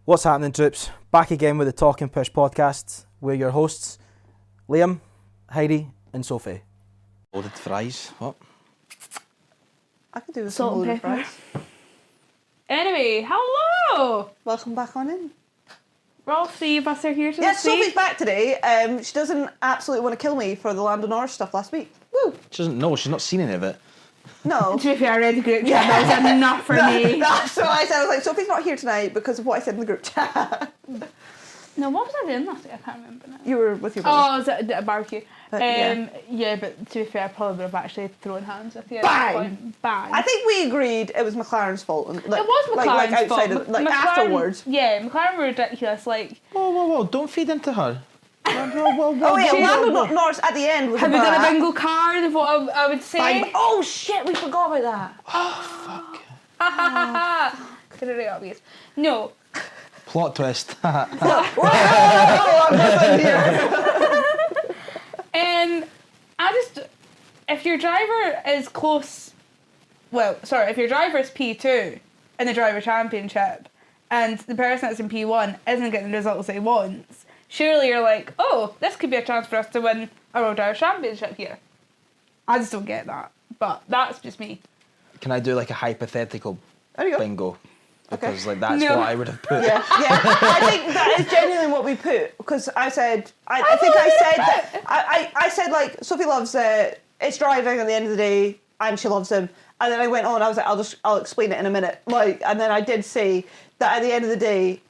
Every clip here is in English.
What's happening, troops? Back again with the Talk and Push podcast. We're your hosts, Liam, Heidi and Sophie. Loaded fries, what? I could do with Salt some and loaded pepper. fries. Anyway, hello! Welcome back on in. We're all three of us are here today. Yes, Sophie's back today. She doesn't absolutely want to kill me for the Lando Norris stuff last week. Woo! She doesn't know, she's not seen any of it. No. To be fair, I read the group chat, that was enough for me. That's what I said. I was like, Sophie's not here tonight because of what I said in the group chat. No, what was I doing last week? I can't remember now. You were with your brother. Oh, was it a barbecue? Yeah. But to be fair, I probably would have actually thrown hands with you. Bang! Bang! I think we agreed it was McLaren's fault. Like, it was McLaren's like outside fault. of, like McLaren, afterwards. Yeah, McLaren were ridiculous. Like, Whoa, don't feed into her. Oh wait, Lando Norris at the end was have we about... got a bingo card of what I would say? Fine. Oh shit, we forgot about that. Oh, fuck. Could have been obvious. No. Plot twist. Whoa, I'm not here. If your driver is close, if your driver is P2 in the driver championship and the person that's in P1 isn't getting the results he wants, surely you're like, oh, this could be a chance for us to win a World Driver Championship here. I just don't get that, but that's just me. Can I do like a hypothetical There you go. bingo? Okay. Because like that's No. what I would have put. Yeah. I think that is genuinely what we put because I said I said like Sophie loves it's driving at the end of the day and she loves him, and then I went on. I was like, I'll explain it in a minute. Like, and then I did say that at the end of the day,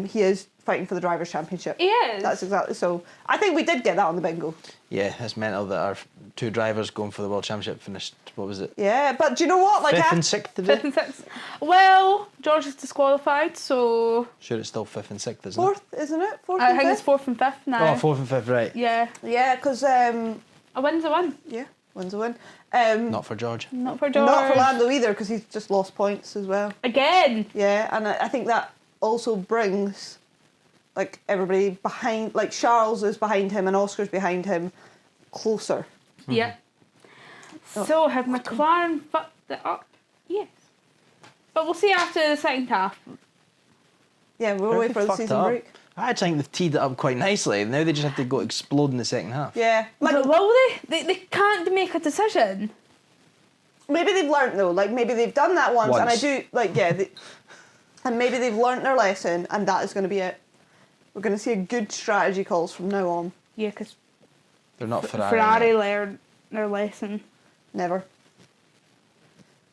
he is fighting for the drivers' championship. He is. That's exactly so. I think we did get that on the bingo. Yeah, it's mental that our two drivers going for the World Championship finished, what was it? Yeah, but do you know what? Like, Fifth and sixth today? Fifth and sixth. Well, George is disqualified, so Sure, it's still fifth and sixth, isn't fourth, isn't it? Fourth. I and think fifth? it's fourth and fifth it? now. Oh, fourth and fifth, right. Yeah. Yeah, because A win's a win. yeah, wins a win. Not for George. Not for George. Not for Lando either because he's just lost points as well. Again. Yeah, and I think that also brings like everybody behind, like Charles is behind him and Oscar's behind him, closer. Yeah. Oh. So have McLaren fucked it up? Yes. But we'll see after the second half. Yeah, we'll How wait they for the fucked it season up? break. I think they've teed it up quite nicely. Now they just have to go explode in the second half. Yeah, like But will they? They can't make a decision. maybe they've learnt though. Like maybe they've done that once. And I Once. do like and maybe they've learnt their lesson, and that is going to be it. We're going to see a good strategy calls from now on. Yeah, because They're not Ferrari. Ferrari learned their lesson. Never.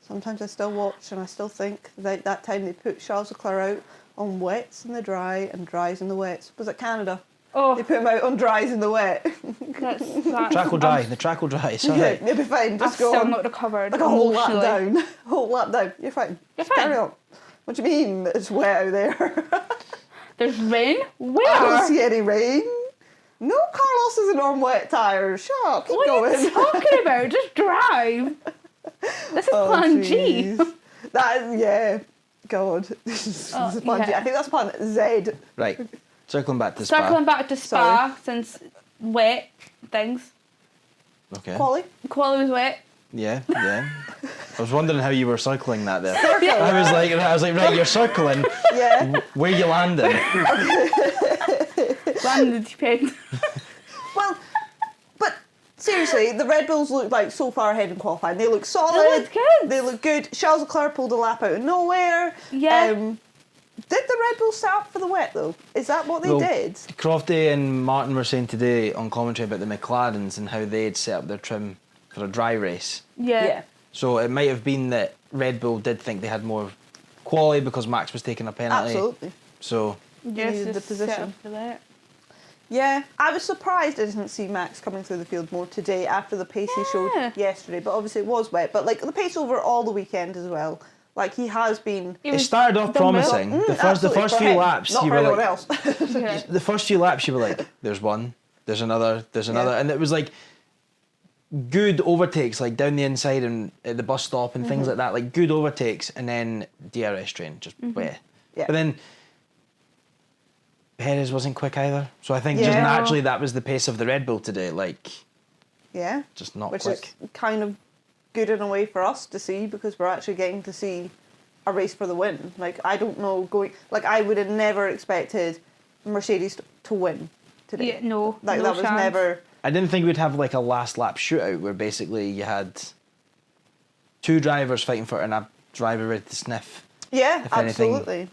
Sometimes I still watch and I still think that time they put Charles Leclerc out on wets in the dry and dries in the wets. Was it Canada? Oh, They put him out on dries in the wet. that's Track will dry. The track will dry. It's all right. You'll be fine. I've Just go still on. not recovered. Like a whole lap emotionally. down. Whole lap down. You're fine. You're Just Carry fine. on. What do you mean it's wet out there? There's rain. I don't Where? see any rain. No, Carlos isn't on wet tyres. Shut up. Keep What are going. you talking about? Just drive. This is Plan G. jeez. That is, yeah. God. This is Plan G. yeah. I think that's Plan Z. Right. Circling back to Spa. Circling back to Spa, since wet things. Okay. Quali. Quali was wet. Yeah. I was wondering how you were circling that there. Circle. I was like, right, you're circling. Yeah. Where you landing? Landed depend. Well, but seriously, the Red Bulls look like so far ahead in qualifying. They look solid. They look good. They look good. Charles Leclerc pulled a lap out of nowhere. Yeah. Did the Red Bulls set up for the wet though? Is that what they Well, did? Crofty and Martin were saying today on commentary about the McLarens and how they had set up their trim for a dry race. Yeah. So it might have been that Red Bull did think they had more quality because Max was taking a penalty. Absolutely. So Yes, needed the just position. set up for that. Yeah, I was surprised I didn't see Max coming through the field more today after the pace he showed yesterday. But obviously it was wet. But like the pace over all the weekend as well. Like he has been. He it was started off done well. promising. The Absolutely, first for few him, laps, not you for were anyone like, else. Yeah. the first few laps, you were like, there's one, there's another, Yeah. and it was like good overtakes, like down the inside and at the bus stop and things like that, like good overtakes, and then DRS train just wet. Yeah. But then Perez wasn't quick either, so I think just Yeah. naturally that was the pace of the Red Bull today, like Yeah. just not Which quick. is kind of good in a way for us to see because we're actually getting to see a race for the win. Like, I don't know I would have never expected Mercedes to win today. Yeah, no. Like, no that was chance. never. I didn't think we'd have like a last lap shootout where basically you had two drivers fighting for it and a driver ready to sniff. Yeah, If anything- absolutely.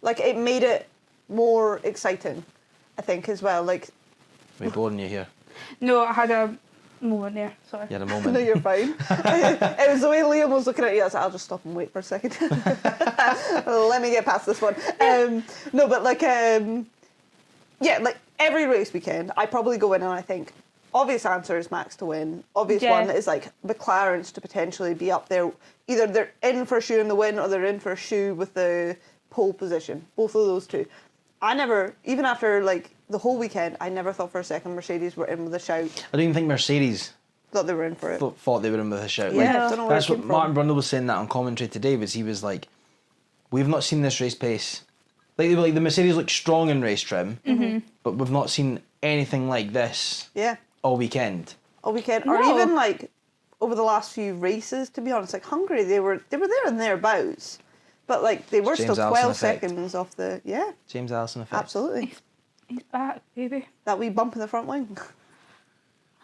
Like, it made it more exciting, I think, as well. Like, We're boring you here. No, I had a moment there. Sorry. You had a no, moment. you're fine. It was the way Liam was looking at you. I was like, I'll just stop and wait for a second. Let me get past this one. No, but yeah, like every race weekend, I probably go in and I think, obvious answer is Max to win. Obvious Yeah. one is like McLaren's to potentially be up there. Either they're in for a shoe in the win or they're in for a shoe with the pole position. Both of those two. I never, even after like the whole weekend, I never thought for a second Mercedes were in with a shout. I don't even think Mercedes Thought they were in for it. thought they were in with a shout. Yeah, Like, I don't know where that's it what came Martin from. Brundle was saying that on commentary today. He was like, we've not seen this race pace. Like the Mercedes look strong in race trim, but we've not seen anything like this Yeah. all weekend. All weekend, or No. even like over the last few races. To be honest, like Hungary, they were there and thereabouts, but like they were James still Allison 12 effect. seconds off the James Allison effect. absolutely He's back, baby. that wee bump in the front wing.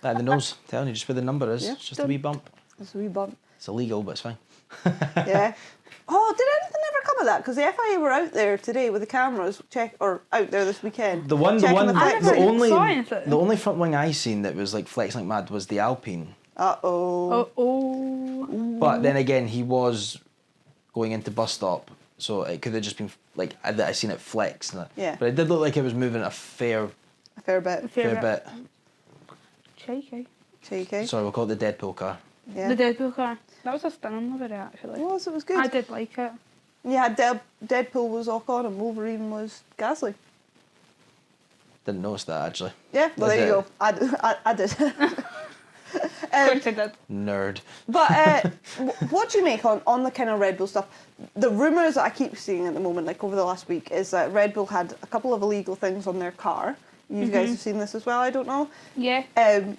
At the nose, telling you just where the number is. Yeah. It's just a wee bump. It's a wee bump. It's illegal, but it's fine. Yeah. Oh, did anything ever come of that? Because the FIA were out there today with the cameras out there this weekend. The one, checking the flex. only front wing I seen that was like flexing like mad was the Alpine. Uh-oh. Oh. But then again, he was going into bus stop, so it could have just been like I seen it flex. Yeah. But it did look like it was moving a fair A fair bit. bit. Shaky. Shaky. Sorry, we'll call it the Deadpool car. Yeah. The Deadpool car. That was a stunning livery, actually. It was good. I did like it. Yeah, Deadpool was Ocon and Wolverine was Gasly. Didn't notice that actually. Yeah, well, Did there you it? go. I did. Of course I did. Nerd. But what do you make on the kind of Red Bull stuff? The rumours that I keep seeing at the moment, like over the last week, is that Red Bull had a couple of illegal things on their car. You guys have seen this as well, I don't know. Yeah.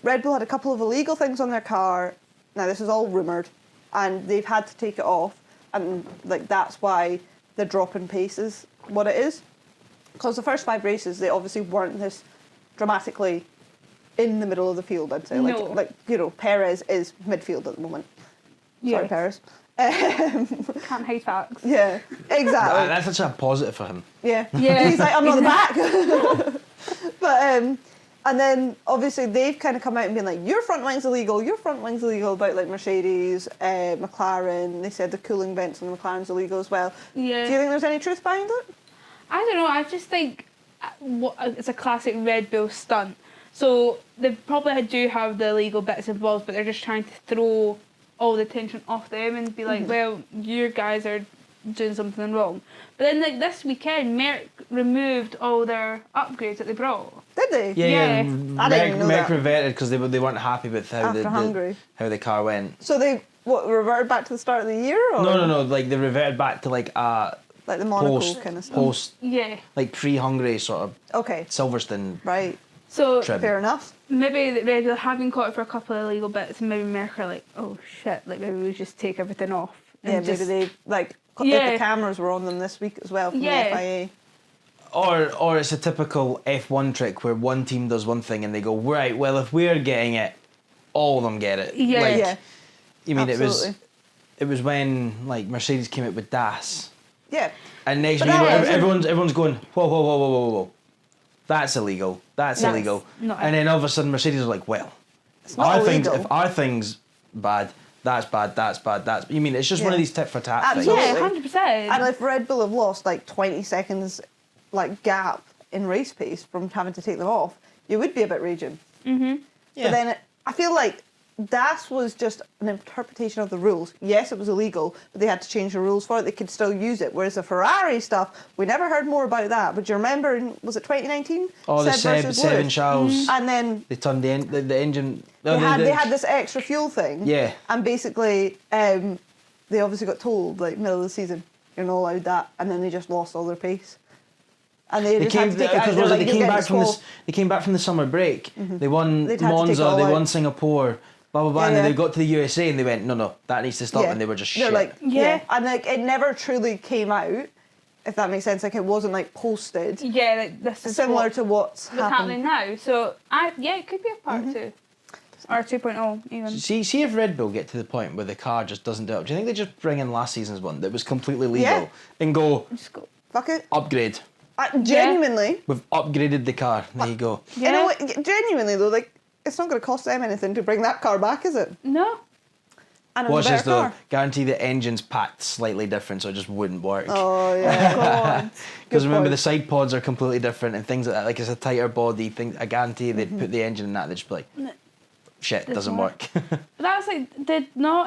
Red Bull had a couple of illegal things on their car. Now, this is all rumoured, and they've had to take it off, and like that's why the drop in pace is what it is. Because the first 5 races, they obviously weren't this dramatically in the middle of the field, I'd say. No. Like you know, Perez is midfield at the moment. Sorry, Yeah. Perez. Can't hate facts. Yeah, exactly. That's such a positive for him. Yeah. Yeah. He's like, I'm not the back. But and then obviously they've kind of come out and been like, your front wing's illegal about like Mercedes, McLaren. They said the cooling vents on the McLaren's illegal as well. Yeah. Do you think there's any truth behind it? I don't know. I just think it's a classic Red Bull stunt. So they probably do have the illegal bits involved, but they're just trying to throw all the attention off them and be like, well, you guys are doing something wrong. But then like this weekend, Merck removed all their upgrades that they brought. Did they? Yeah. I didn't know Merck that. reverted because they weren't happy with how After Hungary. how the car went. So they reverted back to the start of the year? Or? No. Like they reverted back to like Like the Monaco post kind of stuff. post Yeah. like pre-Hungary sort of Okay, Silverstone right. So trim. Fair enough. maybe the Red Bull have been caught for a couple of illegal bits, and maybe Merck are like, oh shit, like maybe we just take everything off. Yeah, and maybe just- they like Yeah. the cameras were on them this week as well from Yeah. the FIA. Or it's a typical F1 trick where one team does one thing and they go, right, well if we're getting it, all of them get it. Yeah. Like, Yeah. you mean Absolutely. it was when like Mercedes came out with DAS. Yeah. And next But week that wasn't- everyone's going, whoa. That's illegal. That's That's illegal. not- And then all of a sudden Mercedes are like, well, It's not illegal. if our thing's bad, that's bad, that's bad, that's you mean it's just one of Yeah. these tit for tat Absolutely. things. Yeah, 100%. And if Red Bull have lost like 20 seconds like gap in race pace from having to take them off, you would be a bit raging. Mm-hmm. Yeah. But then I feel like DAS was just an interpretation of the rules. Yes, it was illegal, but they had to change the rules for it. They could still use it. Whereas the Ferrari stuff, we never heard more about that. But do you remember, was it 2019? Oh, the Seb versus Seb and Lewis? Charles. And then They turned the engine. they had this extra fuel thing. Yeah. And basically, they obviously got told, like, middle of the season, you're not allowed that. And then they just lost all their pace. And they just had to take it out. because They're like, they "You'll came get back from disqual-" They came back from the summer break. They won They'd had to take it Monza. all They out. won Singapore. blah blah blah, Yeah, and then yeah. they got to the USA and they went, no, that needs to stop, and they were just They're shit. like, Yeah. and like it never truly came out, if that makes sense. Like it wasn't like posted. Yeah, like, this is Similar what- to what's what's happening now. So it could be a part Mm-hmm. 2 or 2.0 even. See if Red Bull get to the point where the car just doesn't do it. Do you think they just bring in last season's one that was completely legal Yeah. and go Just go. Fuck it. upgrade? Genuinely. We've upgraded the car. There you go. You know Yeah. what? Genuinely though, like it's not going to cost them anything to bring that car back, is it? No. And it's Watch a this better though. car. Guarantee the engine's packed slightly different, so it just wouldn't work. Oh yeah. God. Because Good remember, point. the side pods are completely different and things like that. Like it's a tighter body thing. I guarantee they'd put the engine in that. They'd just be like, shit, Doesn't doesn't work. But that's like did not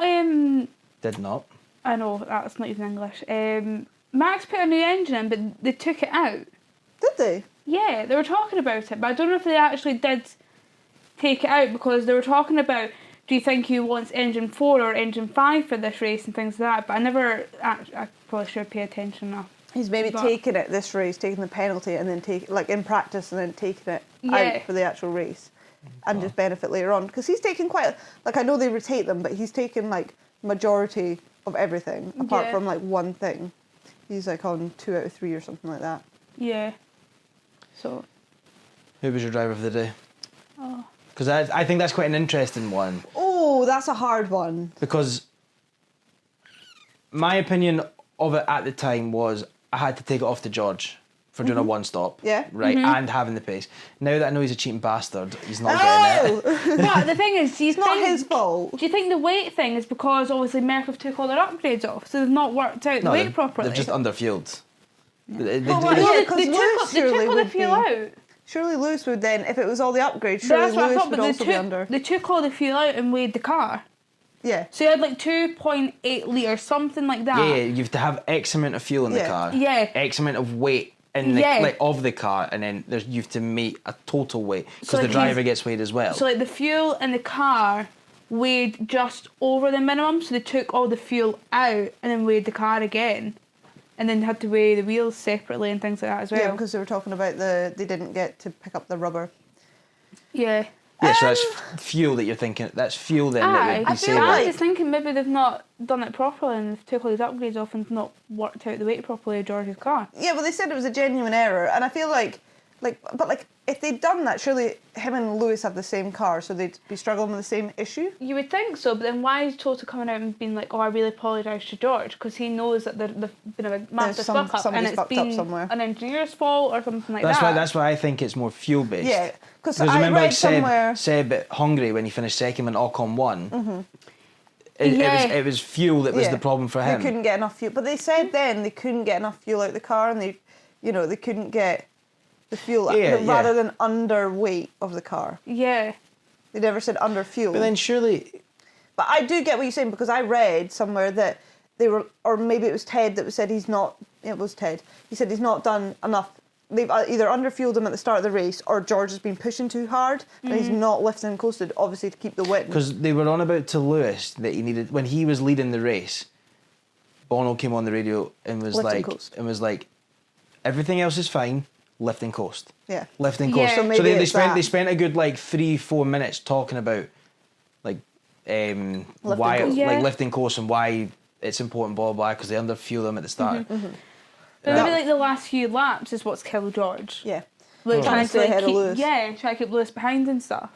Did not. I know that's not even English. Max put a new engine in, but they took it out. Did they? Yeah, they were talking about it, but I don't know if they actually did take it out because they were talking about, do you think he wants engine 4 or engine 5 for this race and things like that, but I probably should pay attention enough. He's maybe But- taking it this race, taking the penalty, and then like in practice, and then taking it Yeah. out for the actual race, and just benefit later on. Because he's taken quite like I know they rotate them, but he's taken like majority of everything apart Yeah. from like one thing. He's like on 2 out of 3 or something like that. Yeah. So, Who was your driver of the day? oh. Because I think that's quite an interesting one. Oh, that's a hard one. Because my opinion of it at the time was I had to take it off to George for doing a one stop. Yeah. Right, and having the pace. Now that I know he's a cheating bastard, he's not getting it. Oh, But the thing is, do you it's not think, his fault. do you think the weight thing is because obviously Mercury took all their upgrades off, so they've not worked out the weight properly? They're just underfueled. They Well, do- yeah, Well, 'cause they Lewis took surely all the would fuel be- out. Surely Lewis would then, if it was all the upgrades, But surely that's what I Lewis thought, would but they also be under. they took all the fuel out and weighed the car. Yeah. So you had like 2.8 litres, something like that. yeah, you have to have X amount of fuel in the Yeah. car. Yeah. X amount of weight in the Yeah. like of the car, and then you have to make a total weight because So, the like, driver he's- gets weighed as well. So like the fuel in the car weighed just over the minimum, so they took all the fuel out and then weighed the car again. And then had to weigh the wheels separately and things like that as well. Yeah, because they were talking about they didn't get to pick up the rubber. Yeah. yeah, so that's fuel that you're thinking. That's fuel then that Aye, would I be feel saving. I'm like- just thinking maybe they've not done it properly and they've took all these upgrades off and not worked out the weight properly of George's car. Yeah, well, they said it was a genuine error, and I feel like, if they'd done that, surely him and Lewis have the same car, so they'd be struggling with the same issue. You would think so, but then why is Toto coming out and being like, oh, I really apologise to George? Because he knows that they've been a massive some- fuck up and somebody's it's fucked up been somewhere. an engineer's fault or something like That's that. why. That's why I think it's more fuel based. Yeah, because Because I remember, read like somewhere. Seb at Hungary when he finished second when Ocon won. It Yeah. was fuel that was Yeah, the problem for him. They couldn't get enough fuel, but they said then they couldn't get enough fuel out the car, and they couldn't get the fuel Yeah, rather yeah. than underweight of the car. Yeah. They never said under fuel. But then surely, But I do get what you're saying, because I read somewhere that they were, or maybe it was Ted that said he's not. It was Ted. He said he's not done enough. They've either underfueled him at the start of the race, or George has been pushing too hard and he's not lifting and coasted, obviously to keep the win. because they were on about to Lewis that he needed when he was leading the race. Bono came on the radio and was Lift and like, coast. everything else is fine. Lift and coast. Yeah. Lift and Yeah. coast. So maybe they it's that. spent a good like 3-4 minutes talking about like why coast. Yeah. like lifting coast and why it's important, blah blah, because they underfuel them at the start. But Yeah. maybe like the last few laps is what's killed George. Yeah. Like Trying to stay like, ahead of keep, Lewis. trying to keep Lewis behind and stuff.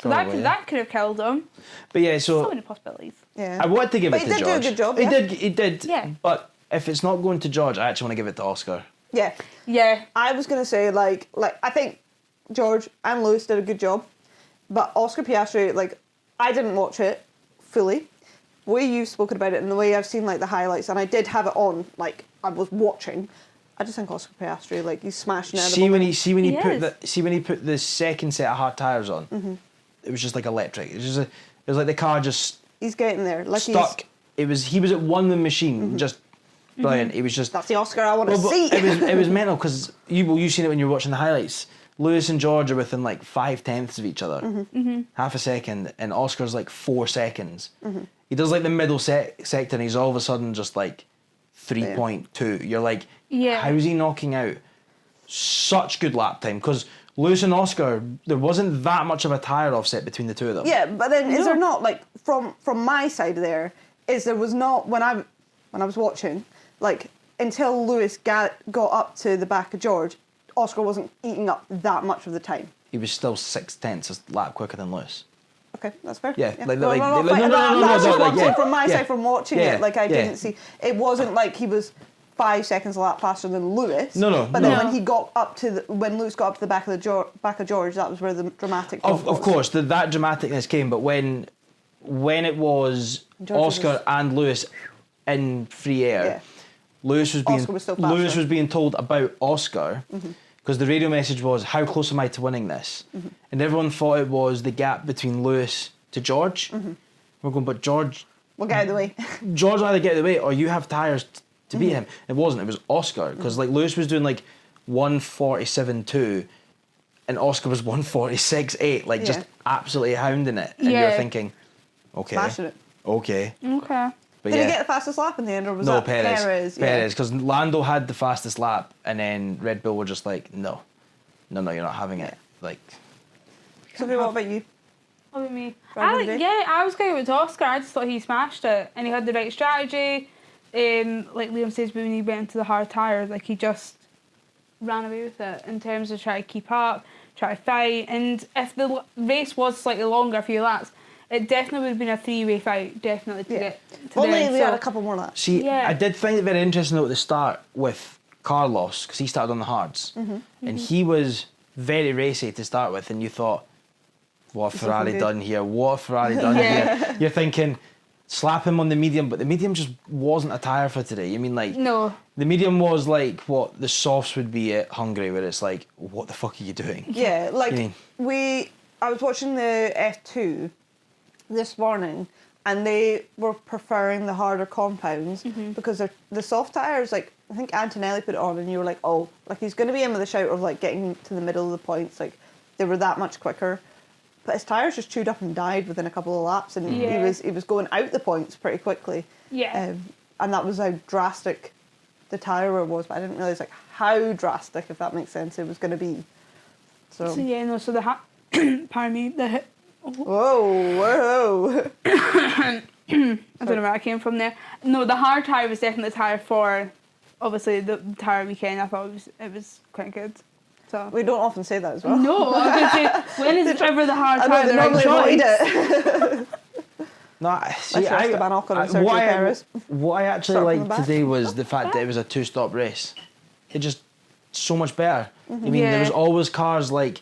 So Probably, yeah. that could have killed him. But yeah, So so many possibilities. Yeah. I wanted to give But it he to did do a George. good job, He yeah. did. He did. Yeah. But if it's not going to George, I actually want to give it to Oscar. Yeah. Yeah. I was gonna say like I think George and Lewis did a good job, but Oscar Piastri, like, I didn't watch it fully. The way you've spoken about it and the way I've seen like the highlights, and I did have it on, like I was watching. I just think Oscar Piastri, like, he's smashing out of the See when moment. he put the second set of hard tires on, it was just like electric. It was like the car just He's getting there. Like stuck. He was at one with the machine, just brilliant. He was just. That's the Oscar I want to Well, but see. it was mental because you seen it when you were watching the highlights. Lewis and George are within like 0.5 of each other, half a second, and Oscar's like 4 seconds. He does like the middle sector, and he's all of a sudden just like 3.2. You're like, Yeah. how is he knocking out such good lap time because Lewis and Oscar, there wasn't that much of a tyre offset between the two of them. Yeah, but then is there not, like, from my side there, there was not, when I was watching, like, until Lewis got up to the back of George, Oscar wasn't eating up that much of the time. He was still 0.6 a lap quicker than Lewis. Okay, that's fair. Yeah, yeah. like, No, like, no, like, no, no, that- no, no, that's no, just what like, I'm saying yeah, from my yeah. side from watching Yeah, it. Like, I yeah. didn't see, it wasn't like he was 5 seconds a lap faster than Lewis. No. But then No. when he got up to when Lewis got up to the back of George, that was where the dramatic drop Of was. course, that dramaticness came, but when it was George Oscar was- and Lewis in free air, Yeah. Lewis was Oscar was still faster. Lewis was being told about Oscar because the radio message was, "How close am I to winning this?" And everyone thought it was the gap between Lewis to George. We're going, but George We'll get out of the way. will either get out of the way or you have tyres to beat him. It wasn't. It was Oscar because like Lewis was doing like 1:47.2 and Oscar was 1:46.8, like just Yeah. absolutely hounding it. And Yeah. you're thinking, okay, Smashing it. okay. Okay. But Did yeah, he get the fastest lap in the end, or was no, that Perez. Perez? Yeah. Perez, because Lando had the fastest lap, and then Red Bull were just like, no, you're not having it. Like, Sophie, what about you? What about me? Driving today? I was going with Oscar. I just thought he smashed it, and he had the right strategy. Like Liam says, when he went into the hard tyres, like he just ran away with it in terms of trying to keep up, try to fight. And if the race was slightly longer, a few laps, it definitely would have been a three-way fight, definitely to Yeah. get to If the only end. we So- had a couple more laps. see, Yeah. I did find it very interesting though at the start with Carlos, because he started on the hards, and he was very racy to start with, and you thought, what have He's looking Ferrari good. done here? What have Ferrari done here? You're thinking, slap him on the medium, but the medium just wasn't a tyre for today. You mean like, No. the medium was like what the softs would be at Hungary, where it's like, what the fuck are you doing? Yeah, like You mean- I was watching the F2 this morning, and they were preferring the harder compounds because the soft tires. Like I think Antonelli put it on, and you were like, oh, like he's going to be in with a shout of like getting to the middle of the points. Like they were that much quicker, but his tires just chewed up and died within a couple of laps, and Yeah. he was going out the points pretty quickly. Yeah. And that was how drastic the tire wear was, but I didn't realise like how drastic, if that makes sense, it was going to be. So yeah, no. So the pardon me, the Whoa. I don't know where I came from there. No, the hard tyre was definitely the tyre for, obviously, the tyre weekend. I thought it was quite good. So We don't often say that as well. no, I was going to say, when is ever the hard I know tyre they the right normally choice? avoid it. No, see, Let's rest the ban Ocon and Sergio what Perez. what I actually Start from the liked back. today was the fact that it was a two-stop race. It just so much better. You mean Yeah. there was always cars like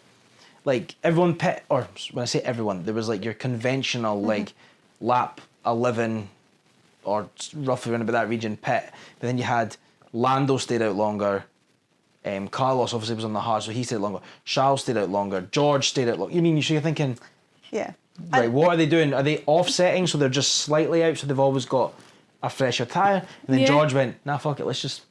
everyone pit, or when I say everyone, there was like your conventional like lap 11 or roughly around about that region pit, but then you had Lando stayed out longer. Carlos obviously was on the hard, so he stayed out longer. Charles stayed out longer. George stayed out longer. You mean, so you're thinking, Yeah. right, what are they doing? Are they offsetting so they're just slightly out so they've always got a fresher tyre? And then Yeah. George went, nah, fuck it, let's just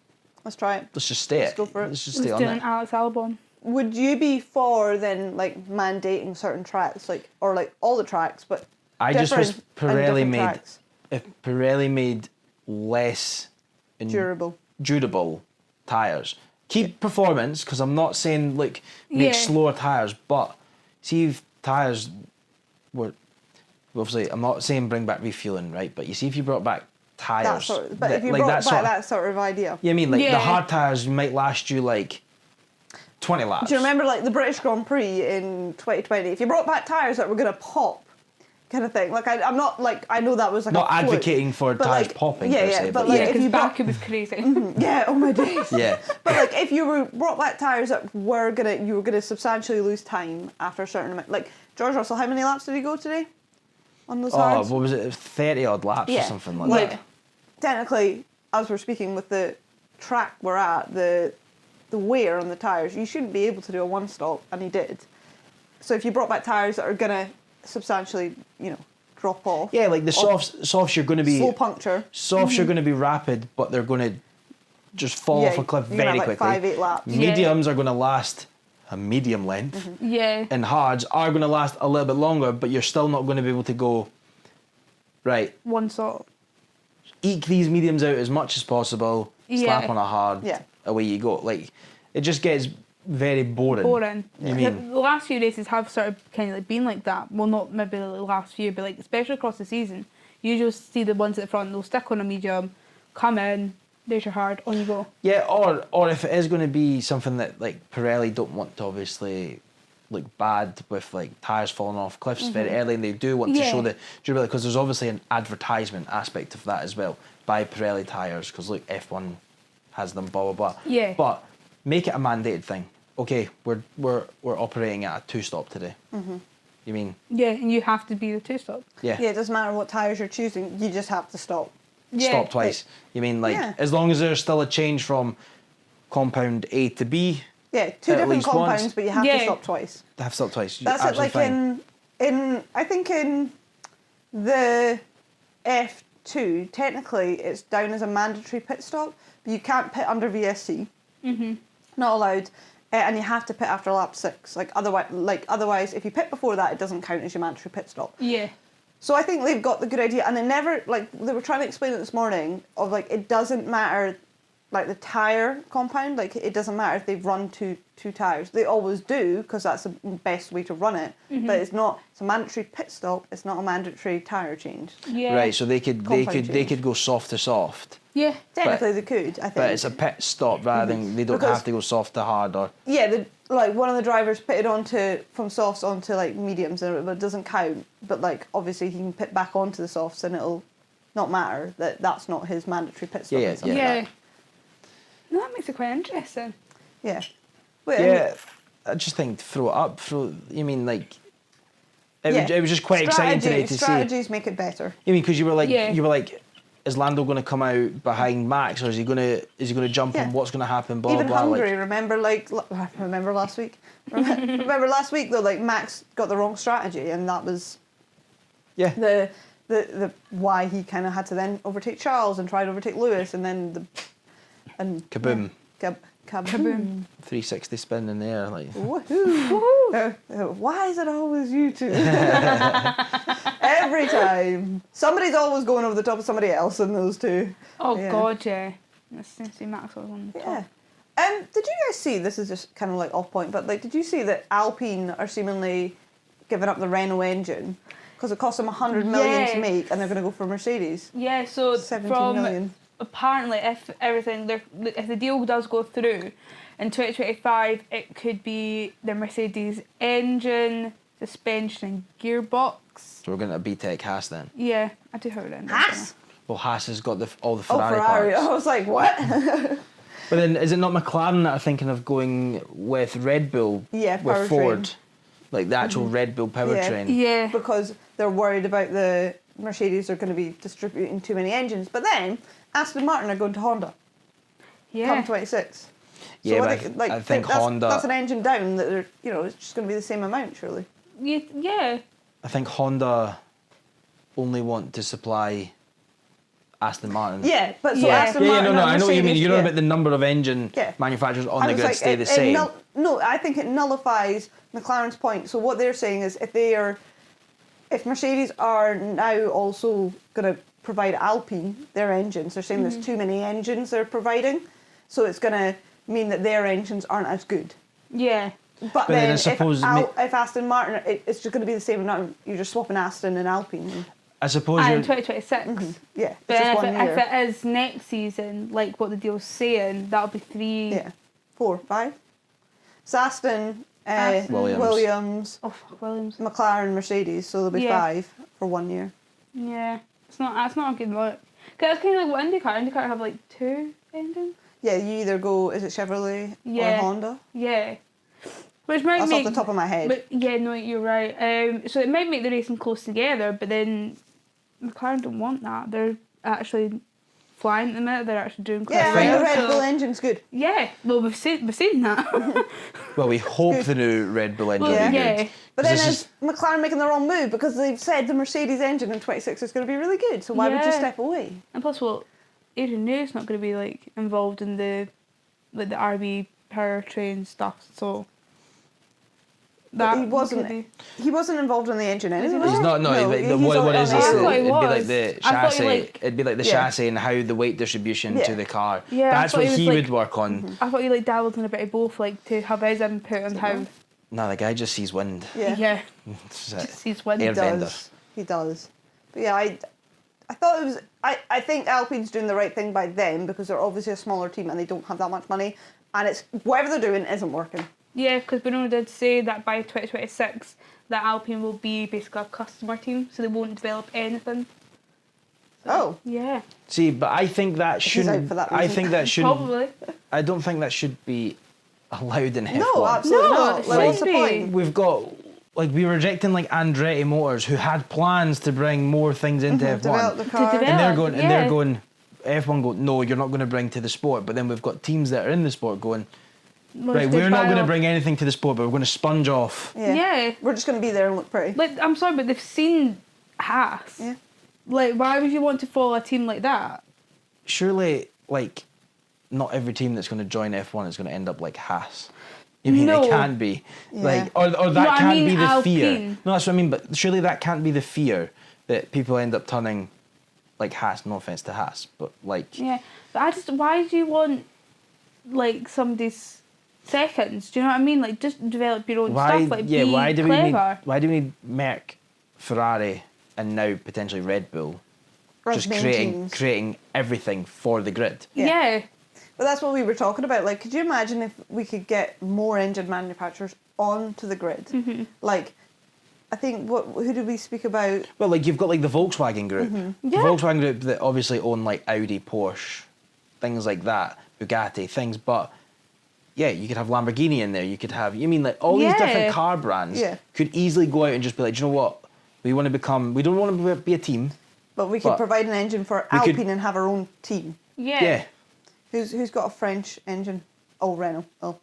Let's try it. stay Let's it. go for it. Let's just It was stay on doing it. Alex Albon. Would you be for then like mandating certain tracks, like or like all the tracks, but I just wish different and Pirelli different made tracks? if Pirelli made less Durable. tyres. Keep performance, because I'm not saying like make Yeah. slower tyres, but see if tyres were obviously I'm not saying bring back refueling, right? But you see if you brought back tyres, That sort of, but if you like brought that back sort of, that sort of idea. yeah, I mean like the Yeah. hard tyres might last you like 20 laps. Do you remember like the British Grand Prix in 2020? If you brought back tyres that were going to pop, kind of thing. Like I'm not like I know that was like Not a fluke, advocating for but, tyres like, popping yeah, per yeah, se, but but like yeah. if Because you brought, back it was crazy. yeah, oh my days. Yeah. But like if you brought back tyres that you were gonna substantially lose time after a certain amount. Like George Russell, how many laps did he go today? On those Oh, hards? what was it? 30 odd laps or something like Like that. technically, as we're speaking with the track we're at, the wear on the tyres, you shouldn't be able to do a one stop, and he did. So if you brought back tyres that are gonna substantially, drop off. Yeah, like the softs you're going to be Slow puncture. softs you're going to be rapid, but they're going to just fall off a cliff you're gonna very have, like, quickly. 5-8 laps. Mediums are going to last a medium length, Yeah. and hards are going to last a little bit longer, but you're still not going to be able to go right. One sort. Eke these mediums out as much as possible. Yeah. Slap on a hard. Yeah. Away you go. Like it just gets very boring. boring. You mean? The last few races have sort of kind of like been like that. Well, not maybe the last few, but like especially across the season, you just see the ones at the front. They'll stick on a medium, come in, there's your hard, on you go. Yeah, or if it is going to be something that like Pirelli don't want to obviously look bad with like tyres falling off cliffs very early, and they do want to show the durability, because there's obviously an advertisement aspect of that as well. Buy Pirelli tyres because look, F1 has them, blah blah blah. Yeah. But make it a mandated thing. Okay, we're operating at a 2-stop today. You mean? Yeah, and you have to be the 2-stop. Yeah. Yeah, it doesn't matter what tyres you're choosing, you just have to stop. Yeah. Stop twice. You mean like as long as there's still a change from compound A to B? Yeah, two At different least compounds, once. but you have to stop twice. They have to stop twice. That's it. Like fine. in I think in the F2, technically it's down as a mandatory pit stop, but you can't pit under VSC. Not allowed, and you have to pit after lap 6. Otherwise, if you pit before that, it doesn't count as your mandatory pit stop. Yeah. So I think they've got the good idea, and they never, like, they were trying to explain it this morning, of like, it doesn't matter, like the tyre compound, like it doesn't matter if they've run two tyres. They always do, because that's the best way to run it, but it's a mandatory pit stop, it's not a mandatory tyre change. Yeah. Right, so they could go soft to soft. Yeah. Technically they could, I think. But it's a pit stop rather than they don't have to go soft to hard or. Yeah, like one of the drivers pitted from softs onto like mediums, and it doesn't count. But like obviously he can pit back onto the softs, and it'll not matter that's not his mandatory pit stop. Yeah, and stuff like Yeah. that. No, that makes it quite interesting. Yeah. Wait, Yeah, I just think throw it up. You mean like. It was just quite exciting today to see. Strategies make it better. You mean because you were like, is Lando going to come out behind Max, or is he going to jump on what's going to happen? Blah Even blah. Hungary, Like, remember last week? Remember last week though, like Max got the wrong strategy, and that was the why he kind of had to then overtake Charles and try to overtake Lewis, and then kaboom. Kaboom. 360 spin in the air, like. Woohoo! Why is it always you two? Every time. Somebody's always going over the top of somebody else in those two. Oh, Yeah. God, yeah. Let's see Max was on the top. Yeah. Did you guys see, this is just kind of like off point, but like, did you see that Alpine are seemingly giving up the Renault engine? Because it cost them 100 million to make, and they're going to go for Mercedes. Yeah, so 17 million. Apparently, if the deal does go through in 2025, it could be the Mercedes engine, suspension, and gearbox. So we're going to BTEC Haas then. Yeah, I do have it in there. Haas? Well, Haas has got all the Oh, Ferrari Ferrari. parts. I was like, what? But then, is it not McLaren that are thinking of going with Red Bull? Yeah, with powertrain. Ford, like the actual Red Bull powertrain. Yeah. Because they're worried about the Mercedes are going to be distributing too many engines. But then Aston Martin are going to Honda come 26. Yeah, So but I think Honda. That's an engine down that they're, it's just going to be the same amount, surely. Yeah. I think Honda only want to supply Aston Martin. Yeah, but so Yeah. Aston Martin. I know what you mean. Mercedes, You know about the number of engine Yeah. manufacturers on And the it's grid like, stay the same. No, I think it nullifies McLaren's point. So what they're saying is if Mercedes are now also going to provide Alpine their engines, they're saying there's too many engines they're providing, so it's going to mean that their engines aren't as good. Yeah. But then then I suppose if Aston Martin, it's just going to be the same amount. You're just swapping Aston and Alpine. I suppose And you're. in 2026. Yeah, it's But just then 1 if year. it is next season, like what the deal's saying, that'll be 3. Yeah, 4, 5. It's Aston, Williams. Oh, fuck, Williams. McLaren, Mercedes, so there'll be 5 for 1 year. Yeah. That's not a good look. Because it's kind of like what IndyCar have like 2 engines. Yeah, you either go, is it Chevrolet or Honda? Yeah. Which might That's make... off the top of my head. But yeah, no, you're right. So it might make the racing close together, but then McLaren don't want that. They're actually flying at the minute. They're actually doing quite Yeah, well. the Red so- Bull engine's good. Yeah, well, we've seen that. Well, we hope the new Red Bull engine Well, will be yeah. good. But then This is McLaren making the wrong move because they've said the Mercedes engine in 26 is going to be really good, so why would you Yeah. step away? And plus, well, Adrian Newey's not going to be like involved in the RB powertrain stuff, so But he wasn't. He wasn't involved in the engine anyway. He's not. No, No, like, he's what on is the it? engine. thought he It'd be like was. the I thought he, chassis. like- It'd be like the Yeah. chassis and how the weight distribution Yeah. to the car. Yeah, I That's thought what he was, he like- would work on. I thought you like dabbled in a bit of both, like to have his input on how. No, the guy just sees wind. Yeah. Yeah, That's it. just sees wind. Air- He Airbender. does. He does. But yeah, I thought it was. I think Alpine's doing the right thing by them because they're obviously a smaller team and they don't have that much money, and it's whatever they're doing isn't working. Yeah, because Bruno did say that by 2026 that Alpine will be basically a customer team, so they won't develop anything. Oh, Yeah, See, but I think that He's out shouldn't. for that I reason. think that shouldn't. probably. I don't think that should be allowed in F1. no, absolutely No, not. it Like, what's the shouldn't be. point? We've got like we were rejecting like Andretti Motors, who had plans to bring more things into F1. Develop the car. develop- And they're going, and Yeah. they're going. F1 go, no, you're not going to bring to the sport. But then we've got teams that are in the sport going, right, we're not going to bring anything to the sport, but we're going to sponge off. Yeah. We're just going to be there and look pretty. Like, I'm sorry, but they've seen Haas. Yeah. Like, why would you want to follow a team like that? Surely, like, not every team that's going to join F1 is going to end up like Haas. You mean No. it can't be Yeah. like, or that No, I can't mean be the fear. Alpine. No, that's what I mean. But surely that can't be the fear that people end up turning like Haas. No offense to Haas, but like, Yeah. But why do you want, like, somebody's seconds? Do you know what I mean? Like, just develop your own why? stuff. Like, Yeah, be why do clever. we need? Why do we need Merck, Ferrari, and now potentially Red Bull? As Just main teams. creating everything for the grid. Yeah. Yeah. But that's what we were talking about. Like, could you imagine if we could get more engine manufacturers onto the grid? Mm-hmm. Like, I think who did we speak about? Well, like you've got like the Volkswagen Group, the Yeah. Volkswagen Group that obviously own like Audi, Porsche, things like that, Bugatti, things. But yeah, you could have Lamborghini in there. You could have, you mean like all these Yeah. different car brands Yeah. could easily go out and just be like, do you know what? We want to become. We don't want to be a team. But we could But provide an engine for we could- Alpine and have our own team. Yeah. Yeah. Who's got a French engine? Oh, Renault. Oh,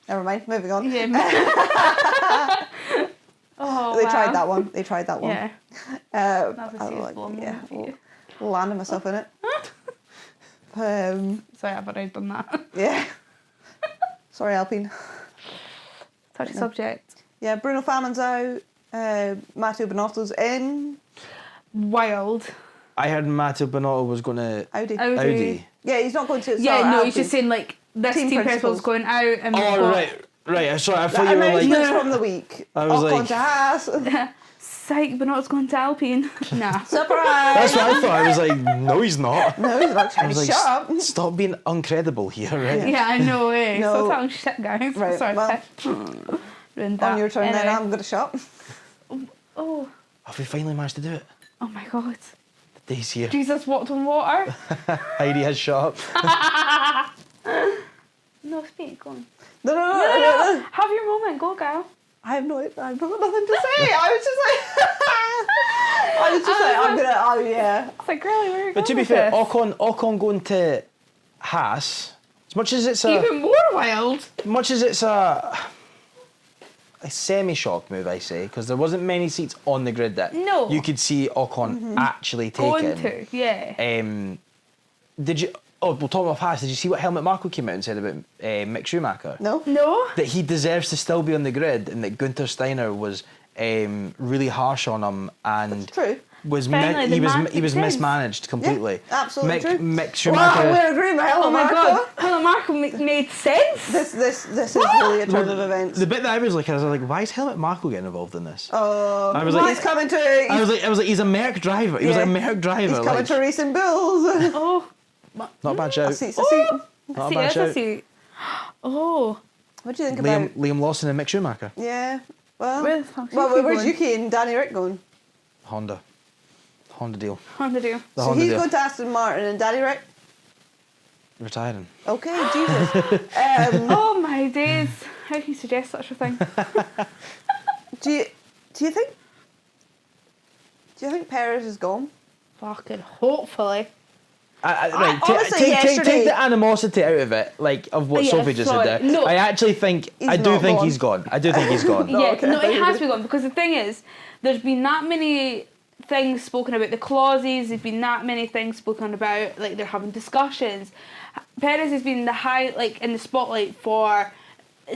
never mind. Moving on. Yeah. Oh, They wow. tried that one. They tried that one. Yeah. That That was a serious blow yeah, moment for you. landed myself in it. Sorry, I've already done that. Yeah. Sorry, Alpine. Touchy subject. Yeah, Bruno Famin's out. Matteo Binotto's in. Wild. I heard Matteo Binotto was going to Audi. Audi. Yeah, he's not going to. Yeah, start no, at he's just Alpine. saying, like, this Team team principals. principal's going out and we've Oh got right. Sorry, I The thought you were like. announcements from the week. I was Ocon like- to Haas. Psych, but not going to Alpine. Nah. Surprise! That's what I thought. I was like, no, he's not. No, he's not I trying was to like, shut up. stop being uncredible here, right? Yeah, I know, eh? No. So talking shit, guys. Right, Sorry, well, ruined that. On your turn then, Anyway. I'm going to shut. Oh, Have we finally managed to do it? oh my God. The day's here. Jesus walked on water. Heidi has shut up. No, speak, go on. No. Have your moment, go, gal. I've got nothing to say. I was just like, I'm going to, oh yeah. It's like, really, where are you But to going be with fair, this? Ocon going to Haas, as much as it's Even more wild. a semi-shock move, I say, because there wasn't many seats on the grid that No. you could see Ocon actually Going taking. to, yeah. Did you? Oh, well, talking of Haas, did you see what Helmut Marko came out and said about Mick Schumacher? No? No? That he deserves to still be on the grid, and that Gunther Steiner was really harsh on him and True. was Finally, the man he was makes sense. mismanaged completely. Yeah, absolutely true. Mick Wow, Schumacher. we're agreeing with Oh Helmut my Marko. God. Hello, Marco made sense. This is really a turn of events. The bit that I was like, why is Helmut Marko getting involved in this? Oh, I was like- he's coming to. I was like, he's a Merc driver. He was like a Merc driver. He's coming Like, to racing bulls. Oh. not a bad shout. A seat's a seat. Not a See, bad that's a shout. seat. Oh. What do you think about? Liam Lawson and Mick Schumacher. Yeah. Well, Where the fuck's well, Yuki where's going? Yuki and Danny Rick going? Honda deal. On the deal. The So Honda he's deal. going to Aston Martin and Danny Rick. Retiring. Okay, Jesus. Oh my days. How can you suggest such a thing? do you think Perez is gone? Fucking hopefully. Right, honestly, take yesterday- the animosity out of it, like of what Yeah, Sophie just said there. sorry. No. I actually think He's I do not think gone. he's gone. I do think he's gone. No, Yeah, okay. no, it has to be gone because the thing is, there's been that many things spoken about the clauses. There's been that many things spoken about. Like they're having discussions. Perez has been in the spotlight for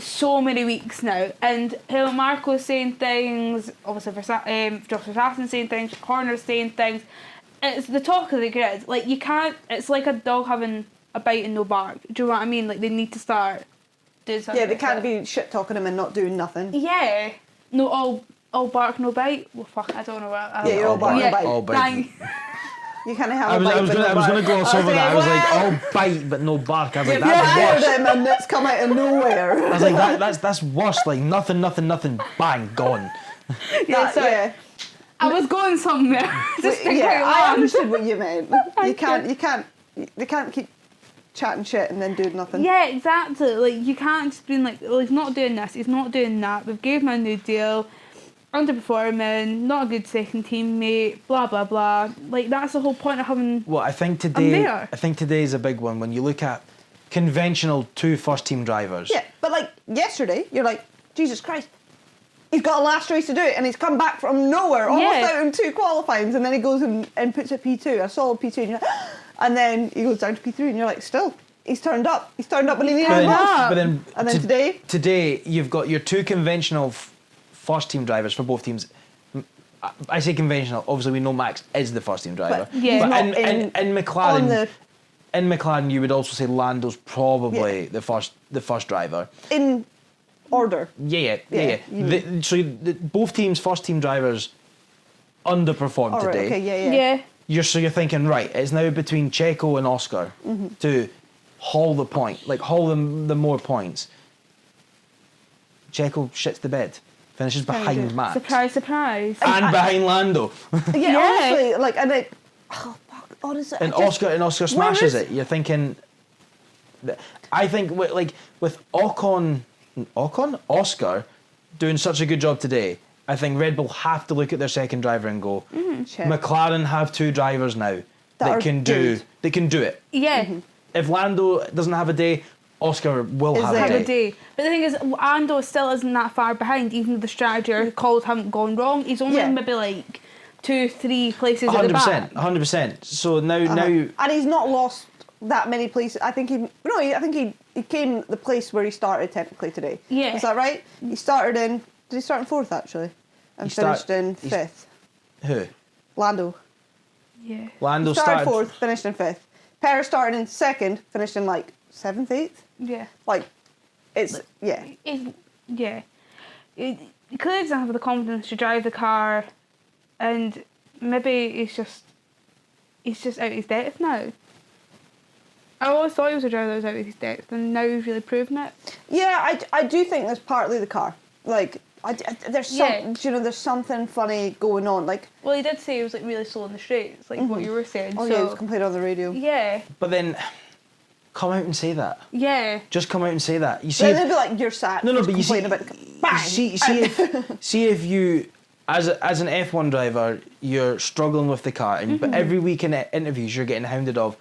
so many weeks now, and Helmut Marko's saying things, obviously Josh Verstappen's saying things, Horner's saying things. It's the talk of the grid. Like, you can't. It's like a dog having a bite and no bark. Do you know what I mean? Like, they need to start doing something. Yeah, they can't be shit talking him and not doing nothing. Yeah. No, all bark, no bite. Well, fuck, I don't know what. Yeah, you're all bark, no bite. All bite. Thank- You can't have I a was, bite. I was but gonna, no I was gonna bark. gloss over that. I was like, well, all bite but no bark. I was like, You've that's hired worse. him and it's come out of nowhere. I was like, that's worse. Like nothing, bang, gone. Yeah, sorry. Yeah. I was going somewhere. Just to Yeah, go I on. understood what you meant. Thank They can't keep chatting shit and then doing nothing. Yeah, exactly. Like, you can't just be like, well, he's not doing this, he's not doing that. We've gave him a new deal. Underperforming, not a good second teammate, blah blah blah. Like, that's the whole point of having. Well, I think I'm today. there. I think today is a big one when you look at conventional 2 first-team drivers. Yeah, but like yesterday, you're like, Jesus Christ, he's got a last race to do it, and he's come back from nowhere, almost Yeah. out in 2 qualifyings, and then he goes and puts a P2, a solid P2, and you're like, and then he goes down to P3, and you're like, still, he's turned up when he needed But him then, most. but then, And then today, you've got your 2 conventional first-team drivers for both teams. I say conventional. Obviously, we know Max is the first-team driver. But Yeah. he's But not in McLaren, on the in McLaren, you would also say Lando's probably the first driver. in order. Yeah. Yeah, Both teams' first-team drivers underperformed All right, today. okay, yeah. You're thinking, right, it's now between Checo and Oscar to haul the point, like haul them the more points. Checo shits the bed, finishes behind do. Max. Surprise, surprise. And behind Lando. Yeah, Yeah. honestly, like, and it, oh fuck, honestly, And I just- Oscar smashes it. You're thinking, I think with Oscar doing such a good job today, I think Red Bull have to look at their second driver and go, Check. McLaren have 2 drivers now that are can do good. they can do it. Yeah. If Lando doesn't have a day, Oscar will Is have there- a Have day. a day. But the thing is, Ando still isn't that far behind, even though the strategy or calls haven't gone wrong. He's only Yeah. maybe like 2-3 places at the back. 100%. So now and he's not lost that many places. I think he came the place where he started technically today. Yeah. Is that right? He started in. Did he start in 4th actually? And He finished in 5th. who? Lando. Yeah. Lando Started started 4th, finished in 5th. Perez started in 2nd, finished in like 7th, 8th. Yeah. Like, it's yeah. Yeah. He clearly doesn't have the confidence to drive the car, and maybe he's just out of his depth now. I always thought he was a driver that was out of his depth, and now he's really proven it. Yeah, I do think there's partly the car. Like, there's Yeah. there's something funny going on. Like, Well, he did say he was like really slow in the straights, like what you were saying. oh so yeah, he was complaining on the radio. yeah, But then come out and say that. yeah. Just come out and say that. You see Then if- they'd be like, you're sad. No, just but you see, complaining about the bang. see if you, as an F1 driver, you're struggling with the car, and but every week in interviews you're getting hounded of,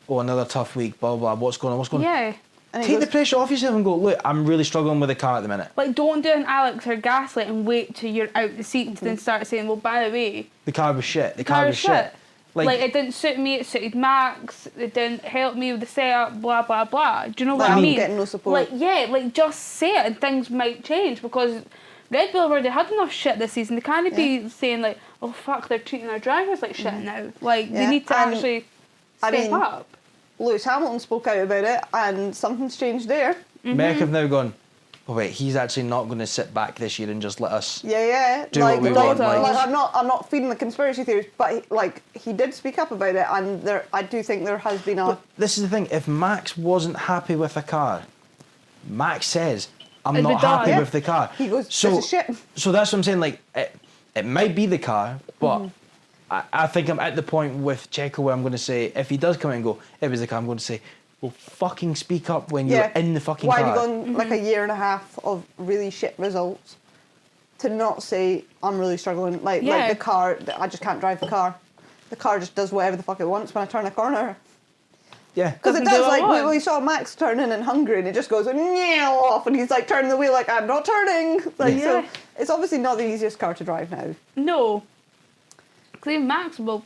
oh, another tough week, blah blah. What's going on? What's going on? Yeah. And he Take the goes, pressure off yourself and go. Look, I'm really struggling with the car at the minute. Like, don't do an Alex or Gaslight and wait till you're out the seat to then start saying, well, by the way, The car was shit. The car car is was shit. Like, it didn't suit me, it suited Max, it didn't help me with the setup, blah, blah, blah. Do you know what Like, I mean? getting no support. Like, yeah, like, just say it and things might change, because Red Bull have already had enough shit this season. They can't be saying, like, oh, fuck, they're treating our drivers like shit now. Like, they Yeah, need to and, actually I step mean, up. Lewis Hamilton spoke out about it, and something's changed there. Merck have now gone. Oh wait, he's actually not going to sit back this year and just let us. Yeah. Do what we want, like- I'm not feeding the conspiracy theories, but he did speak up about it, and I do think there has been a. But this is the thing. If Max wasn't happy with a car, Max says, "I'm It'd be not happy done. with the car." He goes, so, "This is shit." So that's what I'm saying. Like, it might be the car, but I think I'm at the point with Checo where I'm going to say, if he does come in and go, it was the car, I'm going to say, well, fucking speak up when you're in the fucking Why car. have you gone like a year and a half of really shit results to not say I'm really struggling? Like Yeah. the car, I just can't drive the car. The car just does whatever the fuck it wants when I turn a corner. Yeah. Because it Doesn't do does, what like, it we saw Max turning in Hungary and it just goes meow off and he's like turning the wheel like, I'm not turning. Like, so Yeah. it's obviously not the easiest car to drive now. No. Because even Max, well,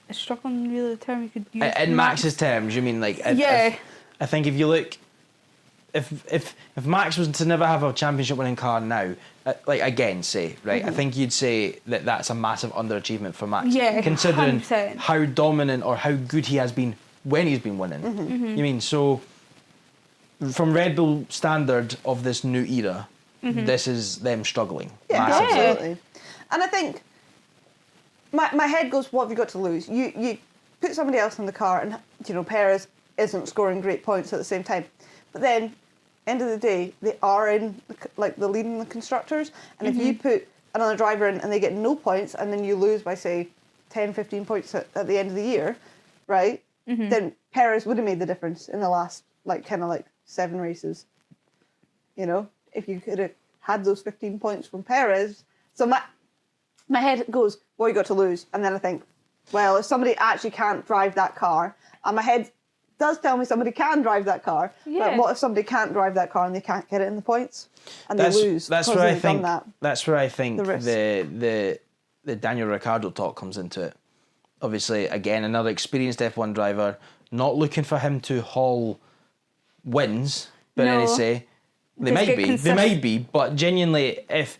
is struggling really the term you could use. In Max's terms, you mean like? Yeah. I think if you look, if Max was to never have a championship winning car now, like again, say right, I think you'd say that that's a massive underachievement for Max. Yeah, considering 100%. how dominant or how good he has been when he's been winning. You mean so? From Red Bull standard of this new era, this is them struggling massively. Absolutely. And I think my head goes, what have you got to lose? You put somebody else in the car, and Perez isn't scoring great points at the same time. But then, end of the day, they are in the lead in the constructors, and if you put another driver in and they get no points, and then you lose by say 10, 15 points at the end of the year, right? Then Perez would have made the difference in the last 7 races. If you could have had those 15 points from Perez. So my head goes, what you got to lose? And then I think, well, if somebody actually can't drive that car, and my head does tell me somebody can drive that car, but what if somebody can't drive that car and they can't get it in the points and they lose? That's where I think. That's where I think the Daniel Ricciardo talk comes into it. Obviously, again, another experienced F1 driver, not looking for him to haul wins, but No. they might be, but genuinely, if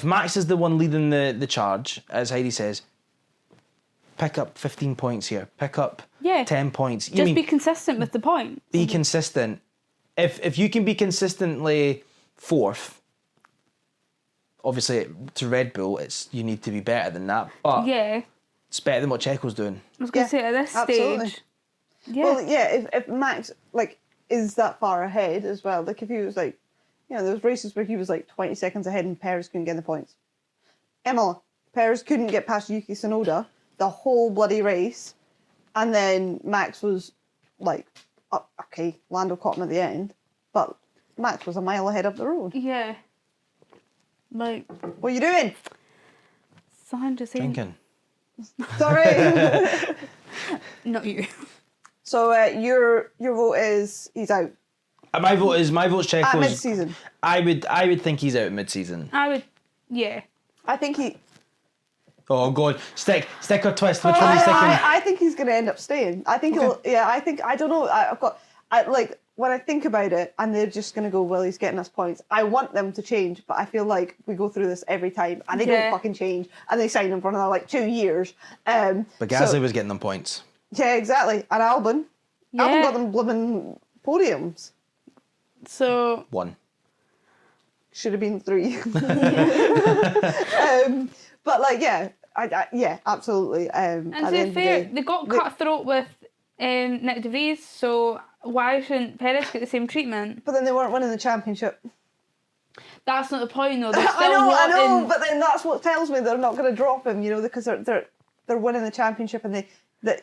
Max is the one leading the charge, as Heidi says, pick up 15 points here, pick up 10 points. Just be consistent with the points. Be consistent. If you can be consistently fourth, obviously to Red Bull, you need to be better than that. But it's better than what Checo's doing. I was going to say at this stage. Yeah. Well, if Max is that far ahead as well, if he was there was races where he was 20 seconds ahead and Perez couldn't get the points. Perez couldn't get past Yuki Tsunoda the whole bloody race, and then Max was okay, Lando caught him at the end, but Max was a mile ahead up the road. Yeah. What are you doing? Someone just saying. Drinking. Sorry. Not you. So your vote is he's out. My vote's Checo's. At mid-season. I would think he's out at mid-season. I would, yeah. I think he. Oh God! Stick or twist. Which one are you sticking? I think he's going to end up staying. I think he'll. Yeah, I don't know. When I think about it, and they're just going to go, well, he's getting us points. I want them to change, but I feel like we go through this every time, and they don't fucking change, and they sign him for another 2 years. But Gasly was getting them points. Yeah, exactly. And Albon got them blooming podiums. So 1 should have been 3. But absolutely. and to be fair, they got cutthroat with Nick De Vries, so why shouldn't Perez get the same treatment? But then they weren't winning the championship. That's not the point, though. They're still I know, but then that's what tells me they're not going to drop him, because they're winning the championship, and it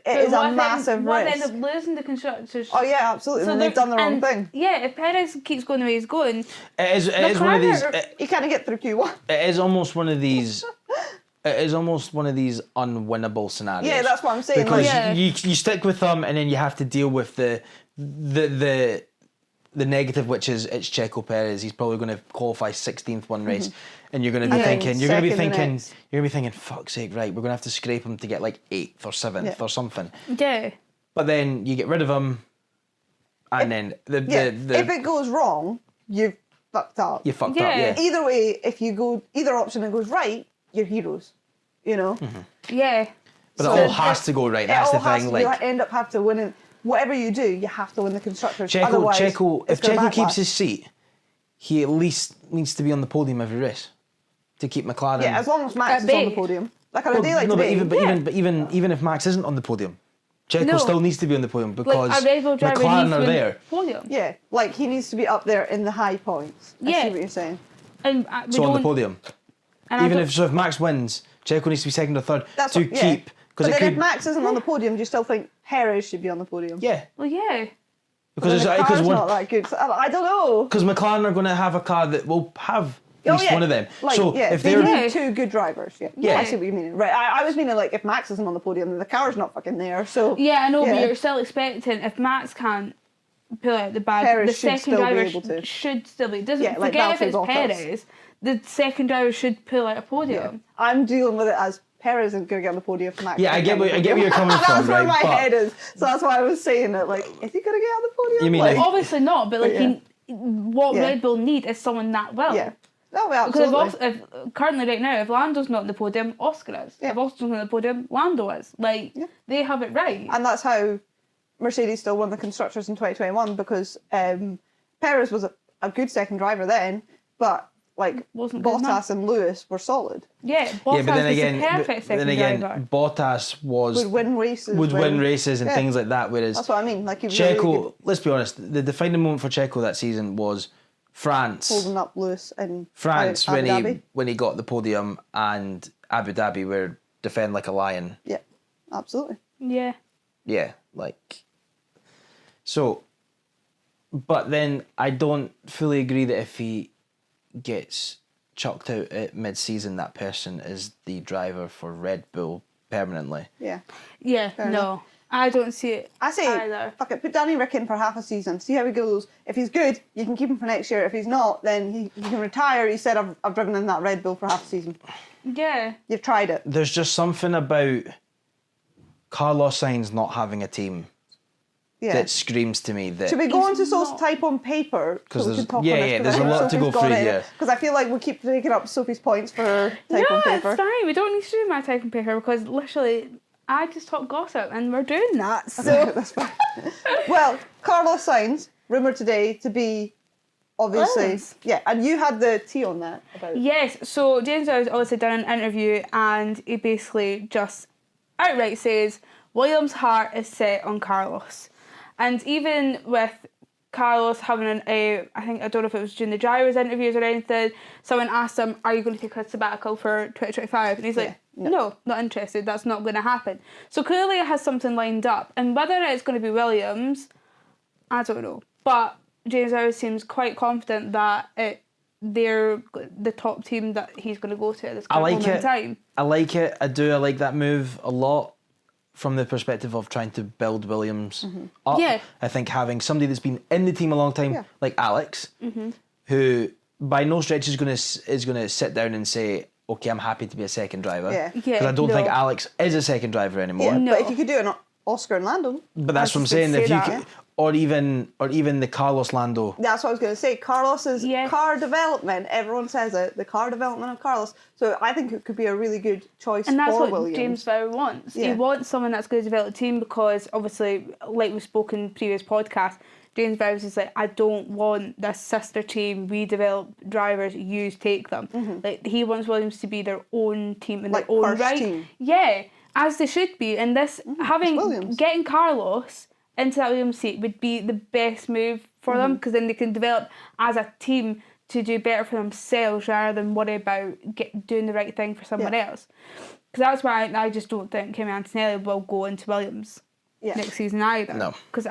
is a massive risk. They end up losing the constructors. Oh yeah, absolutely. So they've done the wrong thing. Yeah, if Perez keeps going the way he's going, it is one of these. You can't get through Q1. It is almost one of these. It is almost one of these unwinnable scenarios. Yeah, that's what I'm saying. Because you stick with them, and then you have to deal with the negative, which is it's Checo Perez. He's probably going to qualify 16th one race, and you're going to be thinking, fuck's sake, right? We're going to have to scrape him to get 8th or 7th or something. Yeah. But then you get rid of him, and then if it goes wrong, you've fucked up. You fucked up. Yeah. Either way, if you go either option and goes right, you're heroes. Yeah. But it all has to go right. That's the thing. You end up having to win it. Whatever you do, you have to win the constructors. If Checo keeps his his seat, he at least needs to be on the podium every race to keep McLaren. Yeah, as long as Max is on the podium. On a day like today. But even if Max isn't on the podium, Checo still needs to be on the podium because McLaren are there. Podium. Yeah, he needs to be up there in the high points. I see what you're saying. And so on the podium. If Max wins, Checo needs to be second or third keep. But then if Max isn't on the podium, do you still think Perez should be on the podium? Yeah. Well, yeah. Because the car's not that good. So I don't know. Because McLaren are going to have a car that will have at least one of them. If they need 2 good drivers. Yeah, I see what you mean. Right, I was meaning if Max isn't on the podium, then the car's not fucking there. So yeah, I know, but you're still expecting if Max can't pull out the bag, Perez the second driver should still be. Forget if it's Perez. The second driver should pull out a podium. Yeah. I'm dealing with it as Perez isn't going to get on the podium for Max. Yeah, I get where you're coming from. That's where my head is. So that's why I was saying it. Is he going to get on the podium? You mean obviously not, but what Yeah. Red Bull need is someone that well. Yeah. No, well, Because absolutely. if currently right now, if Lando's not on the podium, Oscar is. Yeah. If Oscar's not on the podium, Lando is. Like, Yeah. they have it right. And that's how Mercedes still won the Constructors in 2021 because Perez was a good second driver then, but like Wasn't good enough. Bottas and Lewis were solid. Yeah, Yeah, Bottas but then was again, the perfect second driver. Bottas Would win races. would win races and Yeah. things like that. Whereas That's what I mean. Like he was Checo, really good let's be honest, the defining moment for Checo that season was France. holding up Lewis and France Abu Dhabi. when he got the podium, and Abu Dhabi were defend like a lion. Yeah, absolutely. Yeah. Yeah, like so. But then I don't fully agree that if he gets chucked out at mid-season, that person is the driver for Red Bull permanently. Yeah. Yeah, Fair no. enough. I don't see it I say, either. fuck it, put Danny Rick in for half a season, see how he goes. If he's good, you can keep him for next year. If he's not, then he can retire. He said, I've driven in that Red Bull for half a season. Yeah. You've tried it. There's just something about Carlos Sainz not having a team Yeah. that screams to me that Should we go on to He's Soph's not- type on paper? 'Cause there's- there's a lot to go through here. Because I feel like we keep taking up Sophie's points for her type No, on paper. it's fine. We don't need to do my type and paper because literally I just talk gossip and we're doing that. So That's fine. Well, Carlos Sainz, rumoured today to be obviously... Williams. Yeah, and you had the tea on that. About yes, so James Rose obviously done an interview and he basically just outright says Williams' heart is set on Carlos. And even with Carlos having I don't know if it was during the drivers' interviews or anything, someone asked him, are you going to take a sabbatical for 2025? And he's like, no, not interested, that's not going to happen. So clearly it has something lined up. And whether it's going to be Williams, I don't know. But James Rose seems quite confident that they're the top team that he's going to go to at this current moment in time. I like it. I do. I like that move a lot from the perspective of trying to build Williams up. Yeah. I think having somebody that's been in the team a long time, Yeah. like Alex, who by no stretch is going to sit down and say, okay, I'm happy to be a second driver. Yeah. Because I don't no. think Alex is a second driver anymore. Yeah, No. but if you could do it on Oscar and Lando... But that's what I'm was just saying. gonna If say you that. could, or even the Carlos Lando. That's what I was going to say. Carlos's Yeah. car development, everyone says it, the car development of Carlos. So I think it could be a really good choice And that's for what Williams. James Vowell wants. He Yeah. wants someone that's going to develop a team because obviously, like we've spoken in previous podcasts, James Vowell is like, I don't want this sister team, we develop drivers, you take them. Like he wants Williams to be their own team in Like their own first right. team. Yeah, as they should be. And this Williams. getting Carlos into that Williams seat would be the best move for them because then they can develop as a team to do better for themselves rather than worry about doing the right thing for someone else. Because that's why I just don't think Kimi Antonelli will go into Williams next season either. No. Because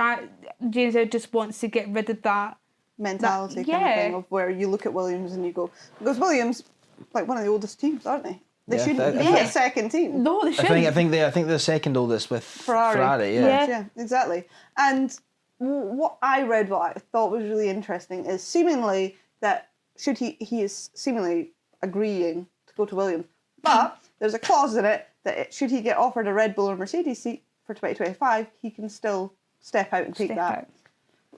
James just wants to get rid of that. mentality kind of yeah. thing of where you look at Williams and you go, because Williams, like one of the oldest teams, aren't they? They Yeah, shouldn't I be think- a second team. No, they I shouldn't. think they're second oldest with Ferrari. yeah. Yeah. Exactly. And what I read, what I thought was really interesting, is seemingly that he is seemingly agreeing to go to Williams, but there's a clause in it that should he get offered a Red Bull or Mercedes seat for 2025, he can still step out and take Step that. out.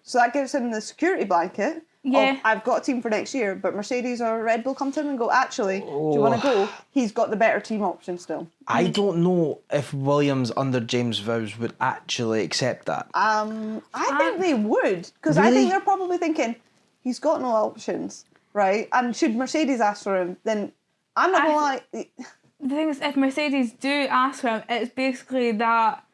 So that gives him the security blanket. Yeah. Of, I've got a team for next year, but Mercedes or Red Bull come to him and go, actually, do you want to go? He's got the better team option still. I don't know if Williams under James Vowles would actually accept that. I think they would, because I Really? think they're probably thinking, he's got no options, right? And should Mercedes ask for him, then I'm not going to lie. The thing is, if Mercedes do ask for him, it's basically that,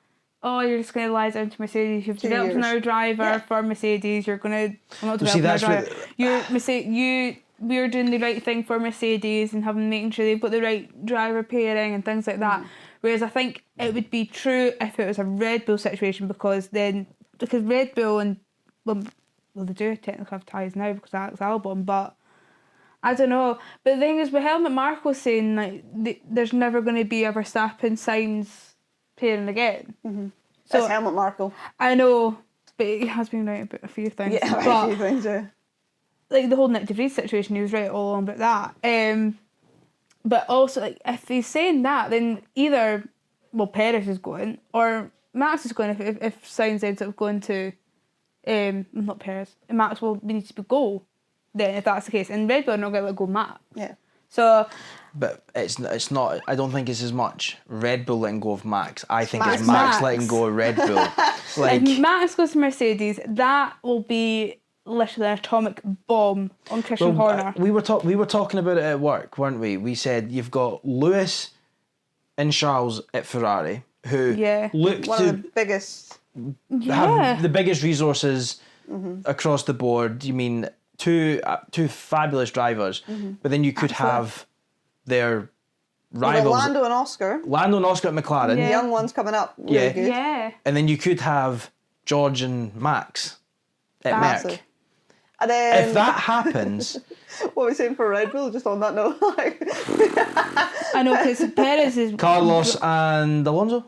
oh, you're just going to lie down to Mercedes. You've 2 developed years. another driver Yeah. for Mercedes. You're going to... I'm not Well, see, developing another that's driver. We're doing the right thing for Mercedes and making sure they've got the right driver pairing and things like that. Whereas I think it would be true if it was a Red Bull situation because Red Bull and... Well, they do technically have ties now because of Alex Albon, but... I don't know. But the thing is, with Helmut Marko saying, like, there's never going to be a Verstappen Sainz pairing again. That's So, Helmut Marko. I know, but he has been right about a few things. Yeah, a but, few things, yeah. like, the whole Nick DeVries situation, he was right all along about that. But also, like, if he's saying that, then either, well, Perez is going, or Max is going if Sainz ends up going to not Perez, Max will need to go then if that's the case. And Red Bull are not going to let go Max. Yeah. So... But it's not. I don't think it's as much Red Bull letting go of Max. I think Max. it's Max Max. letting go of Red Bull. Like if Max goes to Mercedes, that will be literally an atomic bomb on Christian Horner. we were talking about it at work, weren't we? We said you've got Lewis and Charles at Ferrari, who look One to of the biggest. have the biggest resources across the board. You mean two fabulous drivers, but then you could have their rivals, Lando and Oscar. at McLaren, The young ones coming up. Really Yeah. good. Yeah. and then you could have George and Max at Massive. Merck. And then If that happens, what are we saying for Red Bull? Just on that note, I know, because Perez is... Carlos and Alonso.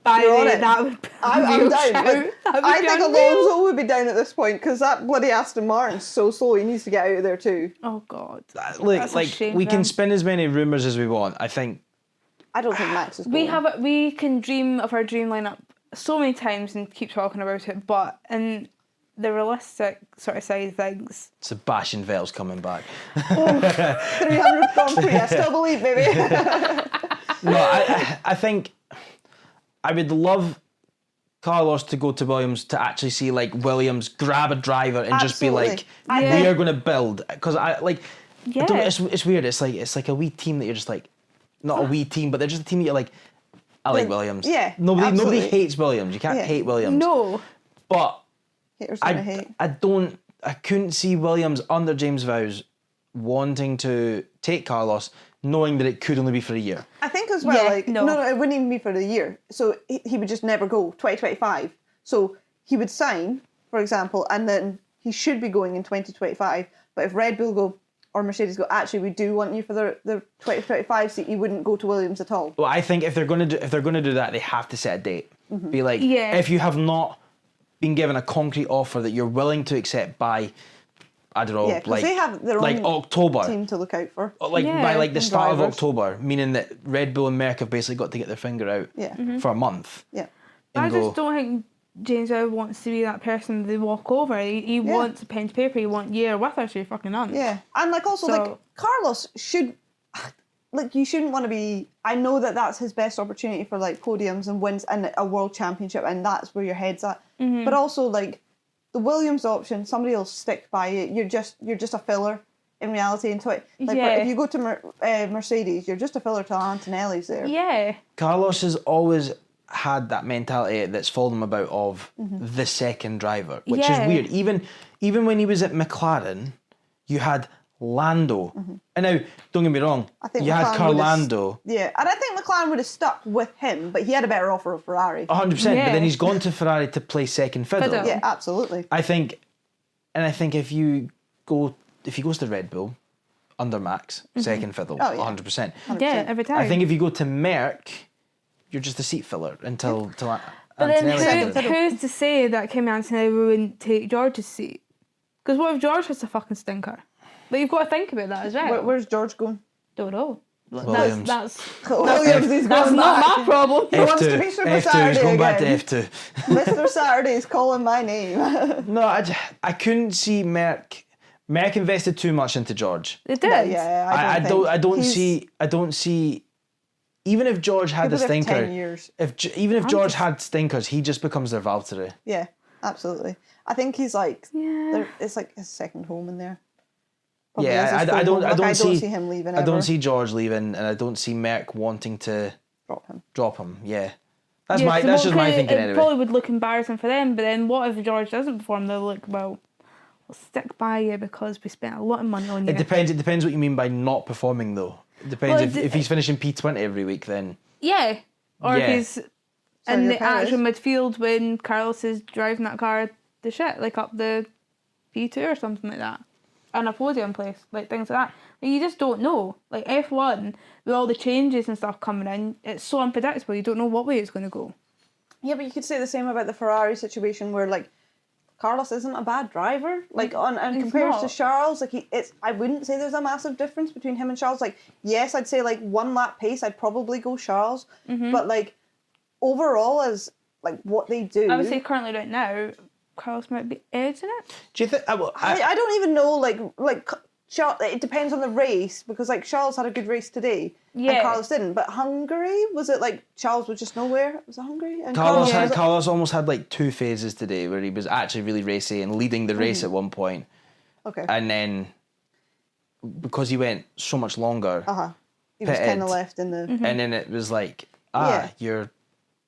By the You're on way, it. that would be I'm a real down. shout. Like, That would I be think unreal. Alonso would be down at this point because that bloody Aston Martin's so slow. He needs to get out of there too. Oh, God. Look, That's a like shame we for can them. spin as many rumours as we want. I think I don't think Max is going. We can dream of our dream lineup so many times and keep talking about it, but in the realistic sort of side of things, Sebastian Vettel's coming back. 300 Grand Prix. I still believe, baby. No, I think I would love Carlos to go to Williams to actually see like Williams grab a driver and just be Absolutely. like, Yeah. we are going to build, because I like. yeah. I don't, it's weird. It's like a wee team that you're just like, not a wee team, but they're just a team that you're like, I like Williams. Yeah, Nobody absolutely. hates Williams. You can't Yeah. hate Williams. No. But Haters gonna hate. I couldn't see Williams under James Vowes wanting to take Carlos, knowing that it could only be for a year. I think as well, Yeah, like, no. no, it wouldn't even be for the year. So he would just never go 2025. So he would sign, for example, and then he should be going in 2025. But if Red Bull go or Mercedes go, actually, we do want you for the 2025 seat, he wouldn't go to Williams at all. Well, I think if they're going to do that, they have to set a date. Be like, Yeah. if you have not been given a concrete offer that you're willing to accept by, I don't know, Yeah, 'cause like they have their like own October. team to look out for. Like Yeah, by like the and start of drivers. October, meaning that Red Bull and Merck have basically got to get their finger out Yeah. for a month. Yeah. And I go, just don't think James Vowes wants to be that person they walk over. He wants a pen to paper. He wants, yeah, with us, you fucking on. Yeah. And like also like So- Carlos should, like, you shouldn't want to be, I know that that's his best opportunity for like podiums and wins and a world championship, and that's where your head's at. But also like the Williams option, somebody will stick by it. You're just a filler in reality until it, like Yeah. if you go to Mercedes, you're just a filler till Antonelli's there. Yeah. Carlos has always had that mentality that's followed him about of the second driver, which Yeah. is weird. Even when he was at McLaren, you had Lando, and now don't get me wrong, I think you had McLaren would've Carlando, Yeah, and I think McLaren would have stuck with him, but he had a better offer of Ferrari. 100%. But Yeah. then he's gone to Ferrari to play second fiddle. Fiddle. Yeah, absolutely. I think if he goes to Red Bull under Max, second fiddle, Oh, yeah. 100%. Yeah, every time. I think if you go to Merck, you're just a seat filler until But then Antonelli's Second there. fiddle. who's to say that Kimi Antonelli wouldn't take George's seat? Because what if George has a fucking stinker? But you've got to think about that as well. Where's George going? Don't know. Williams. That's Williams, he's that's going not back. my problem. He wants to be Super F2, he's Saturday going back to again. F2. Mr. Saturday's calling my name. No, I couldn't see Merck. Merck invested too much into George. They did. Yeah, I don't think see. Even if George had he a would have 10 stinker, years. even if George had stinkers, he just becomes their Valtteri. Yeah, absolutely. I think he's like, Yeah. it's like his second home in there. Probably is Yeah, his I full don't. home. I Like, don't see him leaving. I don't ever. see George leaving, and I don't see Merck wanting to Drop him. drop him. Yeah, that's Yeah, my. 'cause That's just my it thinking It anyway. probably would look embarrassing for them, but then what if George doesn't perform? They'll look, well, we'll stick by you because we spent a lot of money on you. It depends. It depends what you mean by not performing, though. It depends Well, if he's finishing P20 every week, then Yeah. Or Yeah. if he's in your the Perez. actual midfield when Carlos is driving that car the shit, like up the P2 or something like that. And a podium place, like things like that. Like, you just don't know. Like F1, with all the changes and stuff coming in, it's so unpredictable. You don't know what way it's going to go. Yeah, but you could say the same about the Ferrari situation where like Carlos isn't a bad driver. Like and He's compared to not. Charles, like I wouldn't say there's a massive difference between him and Charles. Like yes, I'd say like 1 lap pace, I'd probably go Charles. But like overall as like what they do, I would say currently right now, Carlos might be edging it. Do you think? I don't even know. Like Charles, it depends on the race because like Charles had a good race today, Yeah. and Carlos didn't. But Hungary, was it like Charles was just nowhere? Was it Hungary? And Carlos almost had like 2 phases today where he was actually really racy and leading the race at one point. Okay. And then because he went so much longer, he was pitted, kind of left in the. and then it was like, you're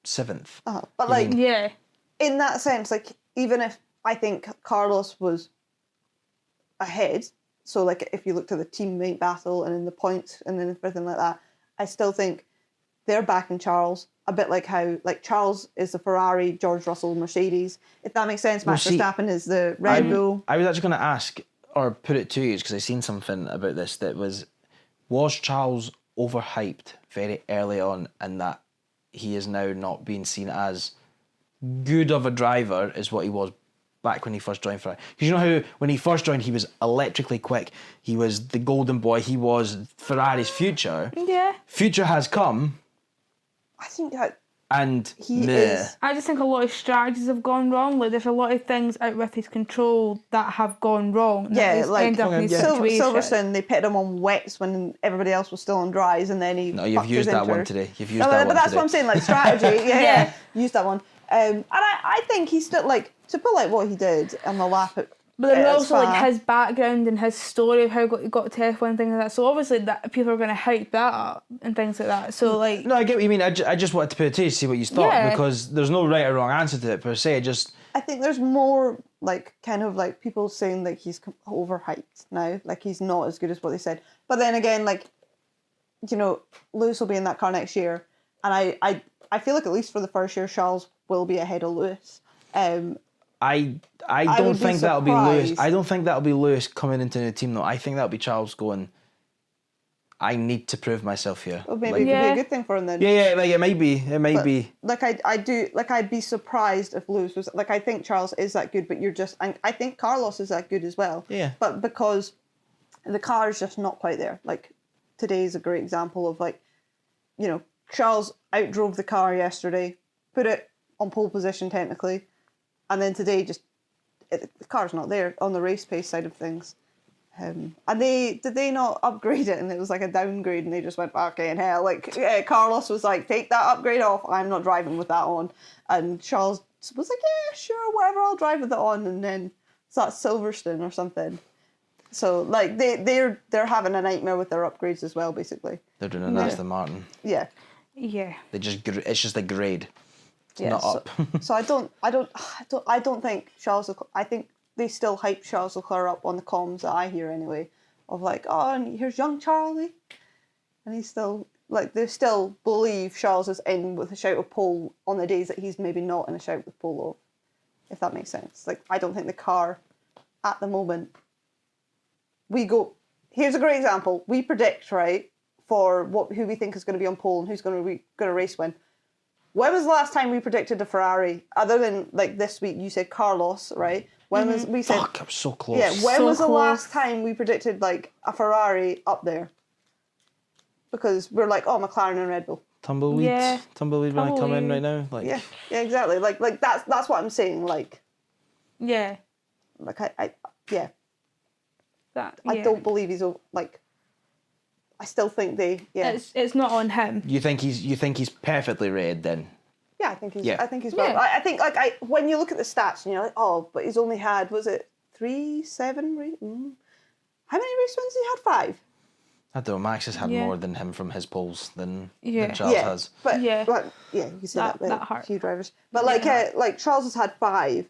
7th. But like Yeah. in that sense, like even if I think Carlos was ahead, so like if you looked at the teammate battle and in the points and then everything like that, I still think they're backing Charles a bit like how like Charles is the Ferrari, George Russell Mercedes. If that makes sense, Max Verstappen is the Red Bull. I was actually going to ask or put it to you because I seen something about this that was Charles overhyped very early on and that he is now not being seen as good of a driver as what he was back when he first joined Ferrari. Because you know how when he first joined he was electrically quick, he was the golden boy, he was Ferrari's future. Yeah. Future has come I think that and he is. I just think a lot of strategies have gone wrong. Like there's a lot of things out with his control that have gone wrong. Yeah, like end up in these situations. Silverstone, they pitted him on wets when everybody else was still on dries, and then he. No, you've used that one today. You've used that but one that's today. what I'm saying, like strategy. Yeah, Yeah. Used that one. And I think he's still like to pull out what he did on the lap at. But then at also Spa. like his background and his story of how he got to F1 and things like that. So obviously that people are going to hype that up and things like that. So like No, I get what you mean. I just wanted to put it to you to see what you thought Yeah. because there's no right or wrong answer to it per se. I think there's more like kind of like people saying like he's overhyped now, like he's not as good as what they said. But then again, like you know, Lewis will be in that car next year, and I feel like at least for the first year, Charles will be ahead of Lewis. I don't would be think that'll be Lewis. surprised. I don't think that'll be Lewis coming into the team though. I think that'll be Charles going, I need to prove myself here. Well, maybe Like, it could Yeah. be a good thing for him then. yeah, like it might be. It might But, be. Like I do, like I'd be surprised if Lewis was like I think Charles is that good, but I think Carlos is that good as well. Yeah. But because the car is just not quite there. Like today is a great example of like, you know, Charles outdrove the car yesterday, put it on pole position technically, and then today the car's not there on the race pace side of things. And did they not upgrade it and it was like a downgrade and they just went okay in hell, like Carlos was like take that upgrade off, I'm not driving with that on, and Charles was like yeah sure whatever, I'll drive with it on, and then it's that Silverstone or something. So like they're having a nightmare with their upgrades as well basically. They're doing an Aston Martin. Yeah. They just it's just a grade. It's Yeah, not so, up. so I don't think Charles Leclerc, I think they still hype Charles Leclerc up on the comms that I hear anyway, of like, oh, and here's young Charlie, and he's still like they still believe Charles is in with a shout of pole on the days that he's maybe not in a shout with pole of, if that makes sense. Like I don't think the car at the moment. Here's a great example. We predict right for who we think is going to be on pole and who's going to race win. When was the last time we predicted a Ferrari? Other than like this week, you said Carlos, right? When was we said? Fuck, I'm so close. Yeah, when So was the close. last time we predicted like a Ferrari up there? Because we're like, oh, McLaren and Red Bull. Tumbleweed. Yeah. Tumbleweed when I come in Tumbleweed. right now. Like Yeah, exactly. Like that's what I'm saying. Like yeah. I That I yeah. don't believe he's like. I still think It's not on him. you think he's perfectly rated then? Yeah, I think he's. Yeah. I think he's. Yeah. Well, I think when you look at the stats and you're like, oh, but he's only had was it 3, 7? How many race wins? He had 5. I don't know. Max has had Yeah. more than him from his polls than Yeah. Charles yeah, has. but Yeah. you can see that with That a hurt. few drivers. But like Charles has had 5,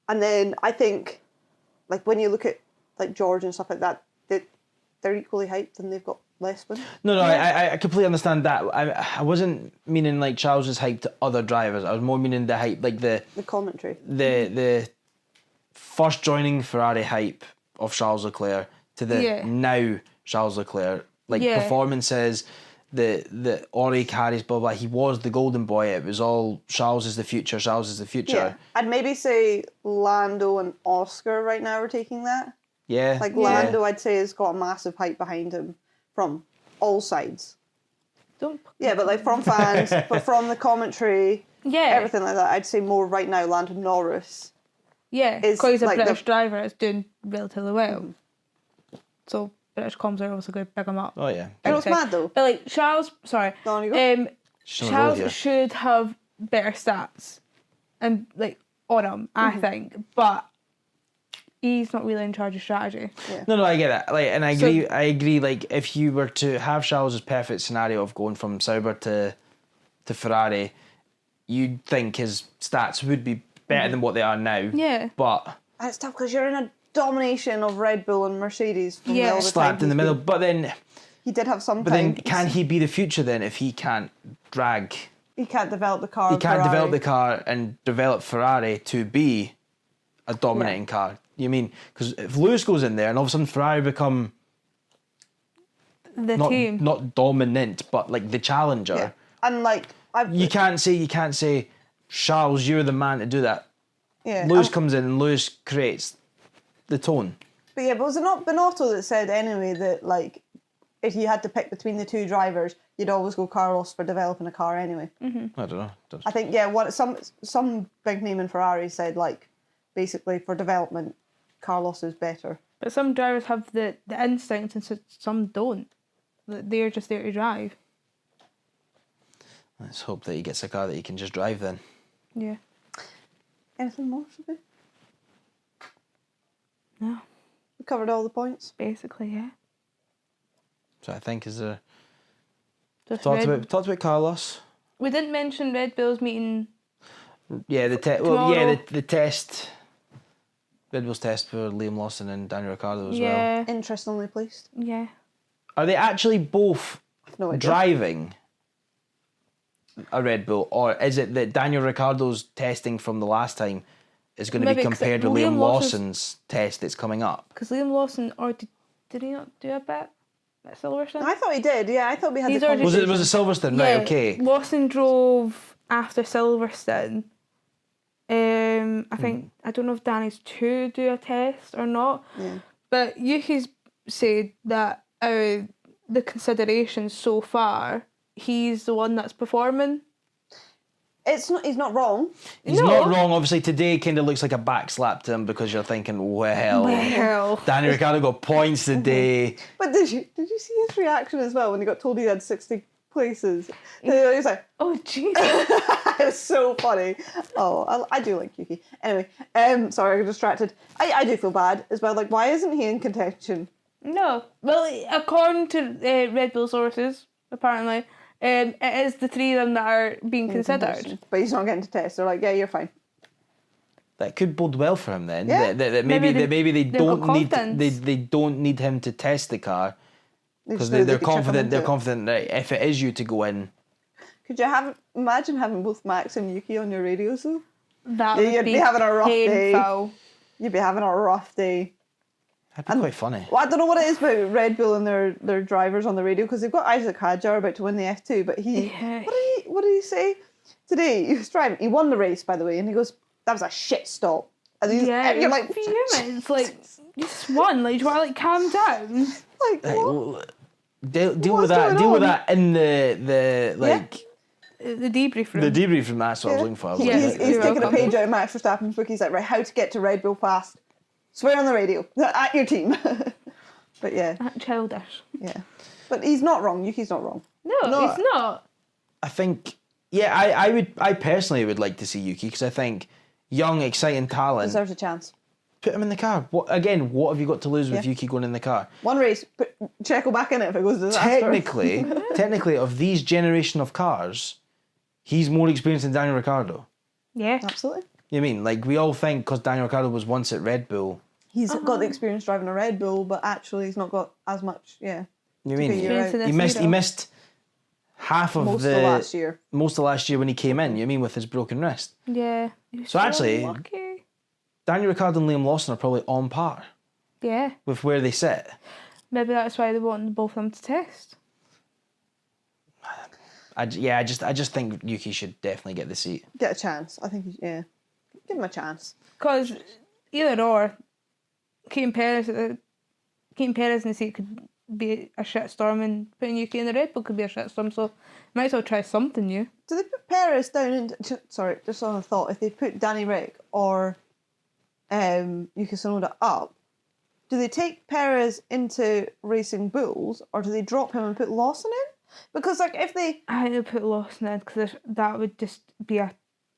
and then I think like when you look at like George and stuff like that, they're equally hyped and they've got less wins. No, I completely understand that. I wasn't meaning like Charles is hyped to other drivers. I was more meaning the hype, like the commentary. the first joining Ferrari hype of Charles Leclerc to the Yeah. now Charles Leclerc, like Yeah. performances, the Ori carries, blah blah. He was the golden boy. It was all Charles is the future. Charles is the future. Yeah, I'd maybe say Lando and Oscar right now are taking that. Yeah, Like yeah. Lando, I'd say has got a massive hype behind him from all sides. Don't. Yeah, but like from fans, but from the commentary, Yeah. everything like that. I'd say more right now Lando Norris Yeah, is because he's a like the- British driver. It's doing relatively well. So British comms are obviously going to pick him up. Oh yeah. You know what's mad though? But like Charles, sorry, Go on, you go. Just on the road here. Charles should have better stats and like on him, I think, but he's not really in charge of strategy. No, I get that. Like, and I So- agree. I agree. Like, if you were to have Charles' perfect scenario of going from Sauber to Ferrari, you'd think his stats would be better than what they are now. Yeah. But And it's tough because you're in a domination of Red Bull and Mercedes from Yeah. all the slapped time in the he's middle. been- But then He did have some But then, time. can he be the future then if he can't drag? He can't develop the car. He can't Ferrari. develop the car and develop Ferrari to be a dominating car. You mean because if Lewis goes in there and all of a sudden Ferrari become The not team. not dominant but like the challenger, Yeah. And like you can't say Charles, you're the man to do that. yeah. Lewis comes in and Lewis creates the tone. But yeah, but was it not Binotto that said anyway that like if you had to pick between the two drivers, you'd always go Carlos for developing a car anyway. I don't know. I think some big name in Ferrari said like basically for development, Carlos is better. But some drivers have the instinct and some don't. They're just there to drive. Let's hope that he gets a car that he can just drive then. Yeah. Anything more, Sophie? No. We covered all the points. Basically, yeah. So I think is there Just talked Red- about Carlos. We didn't mention Red Bull's meeting. Yeah, the Tomorrow. the test. Red Bull's test for Liam Lawson and Daniel Ricciardo as well. Yeah. Interestingly placed. Yeah. Are they actually both No idea. driving a Red Bull, or is it that Daniel Ricciardo's testing from the last time is going to be Maybe 'cause compared with Liam Liam Lawson's- Lawson's test that's coming up? Because Liam Lawson, or did he not do a bit at Silverstone? I thought he did. Yeah, I thought we had These the are just- conversation. Was it Silverstone? Right, okay. Lawson drove after Silverstone. I think I don't know if Danny's to do a test or not. Yeah. But Yuki's said that out of the considerations so far, he's the one that's performing. It's not. He's not wrong. He's No. not wrong. Obviously, today kind of looks like a backslap to him because you're thinking, well, Well. Daniel Ricciardo got points today. But did you see his reaction as well when he got told he had 60 places? He was like, Oh jeez. it was so funny. Oh, I do like Yuki. Anyway, sorry, I got distracted. I do feel bad as well. Like, why isn't he in contention? No. Well, according to Red Bull sources, apparently, it is the three of them that are being considered. But he's not getting to test. They're like, yeah, you're fine. That could bode well for him then. Yeah. That maybe they they've got don't need confidence. they don't need him to test the car They because just know they're they can chuck him confident. They're into it. confident that if it is you to go in, Could you imagine having both Max and Yuki on your radios though? That Yeah, would you'd be having a rough day. painful. You'd be having a rough day. that'd be quite funny. Well, I don't know what it is about Red Bull and their drivers on the radio because they've got Isaac Hadjar about to win the F2, but Yeah. what did he say today? He was driving. He won the race, by the way, and he goes, "That was a shit stop." And he's, Yeah, and you're like, fuming. It's like, you just won. Like, do you want to like calm down? like Like, what? well, deal with What's that. going Deal with on? that in the like The debrief room. the debrief from that's what I was looking for. I was Yeah. like, He's You're taking a welcome. page out of Max Verstappen's book. He's like, right, how to get to Red Bull fast. Swear on the radio at your team. But yeah, Childish. yeah. But he's not wrong. Yuki's not wrong. No, it's not. I think, yeah, I personally would like to see Yuki because I think young, exciting talent. Deserves a chance. Put him in the car. What have you got to lose with Yeah. Yuki going in the car? One race, put Checo back in it if it goes disaster. Technically, of these generation of cars, he's more experienced than Daniel Ricciardo. Yeah. Absolutely. You mean like we all think because Daniel Ricciardo was once at Red Bull. He's got the experience driving a Red Bull, but actually he's not got as much. Yeah, You be mean you're right. he missed half of most the of last year. most of last year when he came in. You mean with his broken wrist? Yeah. You're So actually- lucky. Daniel Ricciardo and Liam Lawson are probably on par Yeah. with where they sit. Maybe that's why they want both of them to test. I just think Yuki should definitely get the seat. Get a chance. I think. Yeah, give him a chance. Because either or, keeping Perez in the seat could be a shitstorm, and putting Yuki in the Red Bull could be a shitstorm. So might as well try something new. Do they put Perez down into? Sorry, just on a thought. If they put Danny Rick or Yuki Tsunoda up, do they take Perez into Racing Bulls or do they drop him and put Lawson in? Because like if they... I think they put Lawson in because that would just be a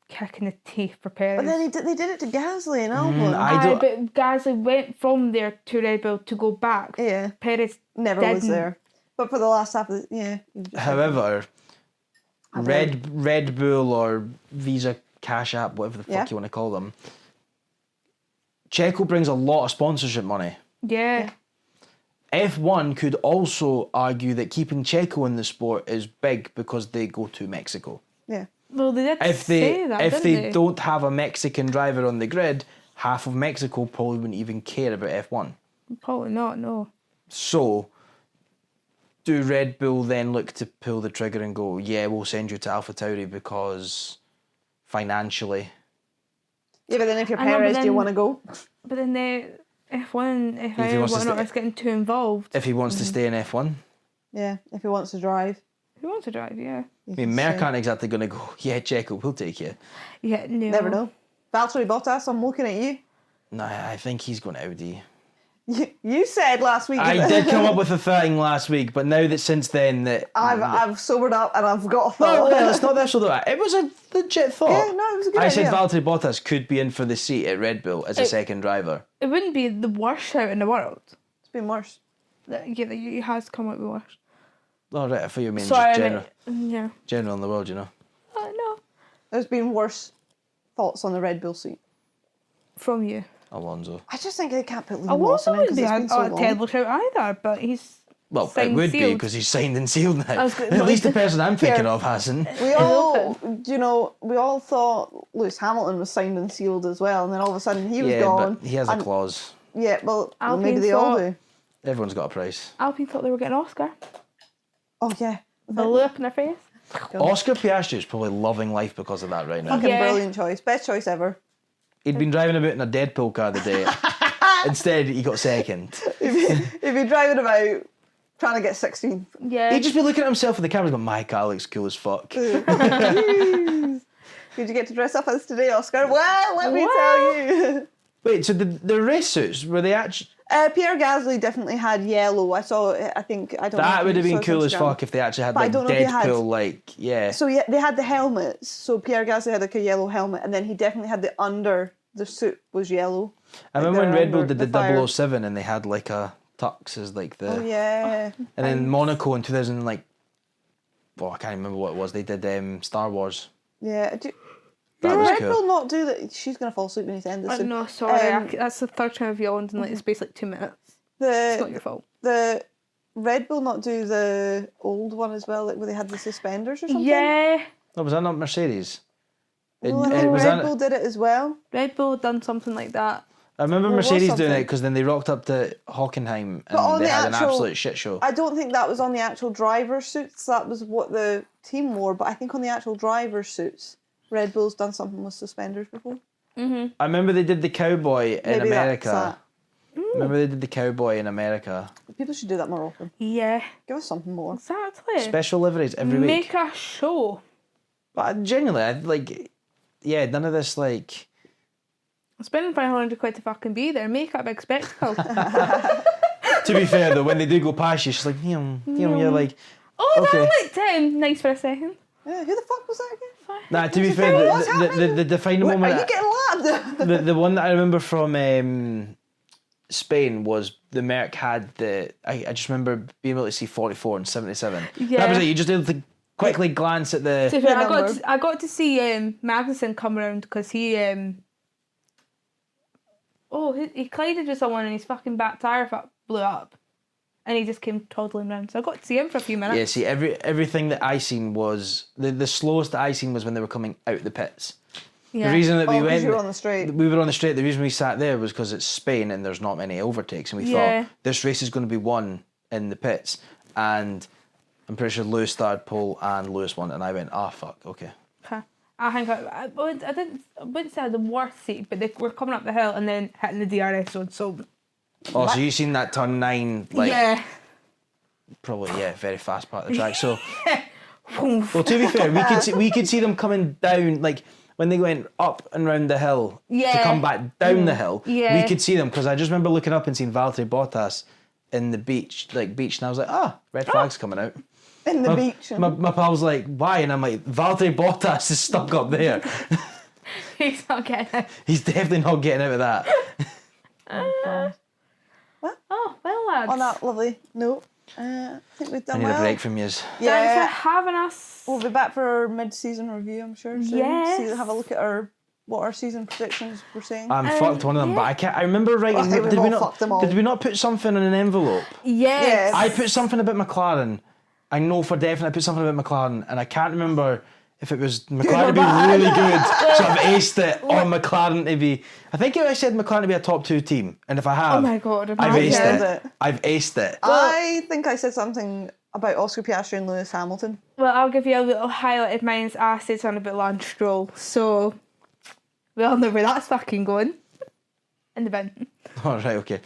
kick in the teeth for Perez. But then they did it to Gasly and Albon. But Gasly went from there to Red Bull to go back. Yeah. Perez never didn't. was there. But for the last half of However, Red Bull or Visa Cash App, whatever the fuck you want to call them, Checo brings a lot of sponsorship money. Yeah. F1 could also argue that keeping Checo in the sport is big because they go to Mexico. Yeah. Well, they did say that, if didn't they don't have a Mexican driver on the grid, half of Mexico probably wouldn't even care about F1. Probably not, no. So, do Red Bull then look to pull the trigger and go, yeah, we'll send you to AlphaTauri because financially... Yeah, but then if you're I know, Perez, but do you then- want to go? But then the F1, If he wants to whatnot, stay- is getting too involved. If he wants to stay in F1. Yeah, if he wants to drive. Who wants to drive, yeah. You I mean, can Merck say. aren't exactly going to go, yeah, Checo, we'll take you. Yeah, no. Never know. Valtteri Bottas, I'm looking at you. No, I think he's going to Audi. You said last week. I did come up with a thing last week, but now that since then that... I've sobered up and I've got a No, thought. well, it's not that sort of... It was a legit thought. Yeah, no, it was a good I idea. said Valtteri Bottas could be in for the seat at Red Bull as a second driver. It wouldn't be the worst shout in the world. It's been worse. Yeah, it has come out with worse. Oh, right, I thought you meant Sorry, just I general, meant, yeah. general in the world, you know. No. There's been worse thoughts on the Red Bull seat. From you. Alonso. I just think they can't put Liam I Lawson in wouldn't because be it's been so a long. terrible shout either, but he's Well, signed it would be sealed. because he's signed and sealed now. I was gonna- At least the person I'm thinking Here. of hasn't. We all, we all thought Lewis Hamilton was signed and sealed as well, and then all of a sudden he was Yeah, gone. but he has a and- clause. Yeah, well, Alpine maybe they all thought- do. Everyone's got a price. Alpine thought they were getting Oscar. Oh yeah, The look in their face. Oscar Piastri is probably loving life because of that right now. fucking Yeah. brilliant choice, best choice ever. He'd been driving about in a Deadpool car the day. Instead, he got second. If you're driving about trying to get 16, Yeah. He'd just be looking at himself in the camera going, my car looks cool as fuck. did you get to dress up as today, Oscar? Well, let me tell you. Wait, so the race suits, were they actually... Pierre Gasly definitely had yellow. I saw. I think I don't. know That if would you have been saw it on cool as Instagram. fuck if they actually had But I like don't know if they had- Deadpool, like, yeah. So yeah, they had the helmets. So Pierre Gasly had like a yellow helmet, and then he definitely had the under. The suit was yellow. I remember when they're Red Bull under did the fire. 007 and they had like a tux as like the... Oh yeah. And then Monaco in 2000, like... Well, I can't remember what it was. They did Star Wars. Yeah. That was Red cool. Bull not do that? She's gonna fall asleep when you end this. soon. No, sorry. Um, That's the third time I've yawned in like the space like 2 minutes. It's not The your fault. the Red Bull not do the old one as well, like where they had the suspenders or something. Yeah. Oh, was that not Mercedes? Well, I think was Red that- Bull did it as well. Red Bull done something like that. I remember Well, it was Mercedes doing something. it because then they rocked up to Hockenheim But on and they the had an actual- absolute shit show. I don't think that was on the actual driver suits. That was what the team wore. But I think on the actual driver suits, Red Bull's done something with suspenders before. I remember they did the cowboy in Maybe America. that's Remember they did the cowboy in America. People should do that more often. Yeah. Give us something more. Exactly. Special liveries every week. Make a show. But genuinely, like, yeah, none of this like. Spending 500 quid to fucking be there. Make it a big spectacle. To be fair though, when they do go past you, she's like, you're like, Oh, Okay. that looked nice for a second. Yeah, who the fuck was that again? nah. To be What's fair, happening? the defining Wait, moment. are you getting labbed? the one that I remember from Spain was the Merc had the. I just remember being able to see 44 and 77. Yeah. That was it. You just able to quickly glance at To the. be fair, number. I got to see Magnussen come around because he he collided with someone and his fucking back tyre blew up, and he just came toddling round. So I got to see him for a few minutes. Yeah, see, everything that I seen was the slowest that I seen was when they were coming out the pits. Yeah. The reason that we 'cause went, you were on the straight. we were on the straight. The reason we sat there was because it's Spain and there's not many overtakes, and we Yeah. thought this race is going to be won in the pits. And I'm pretty sure Lewis started pole and Lewis won, and I went, fuck, okay. Okay. I think I wouldn't say I had the worst seat, but they were coming up the hill and then hitting the DRS zone. So Oh, so you seen that turn 9, like yeah. probably very fast part of the track. So Well, well, to be fair, we could see them coming down like. when they went up and round the hill to Yeah. come back down the hill, Yeah. we could see them because I just remember looking up and seeing Valtteri Bottas in the beach, and I was like, red flag's coming out. In the beach. My pal was like, why? And I'm like, Valtteri Bottas is stuck up there. He's not getting it. He's definitely not getting out of that. Oh, well, lads. On that lovely note, I think we've I done need well. a break from yous. Thanks Yeah. for having us. We'll be back for our mid-season review, I'm sure. Soon. Yes. Have a look at what our season predictions were saying. I'm fucked one of them, but I can't. I remember writing. I think we've all fucked them all. Did we not put something in an envelope? Yes. Yes. I put something about McLaren. I know for definite I put something about McLaren, and I can't remember if it was McLaren to be really good. So I've aced it on McLaren to be. I think I said McLaren to be a top 2 team, and if I have, Oh my God, I've imagine. aced Yeah. it. I've aced it. I think I said something about Oscar Piastri and Lewis Hamilton. Well, I'll give you a little highlight of mine's. I said something about Lance Stroll. So, we all know where that's fucking going. In the bin. All right, okay.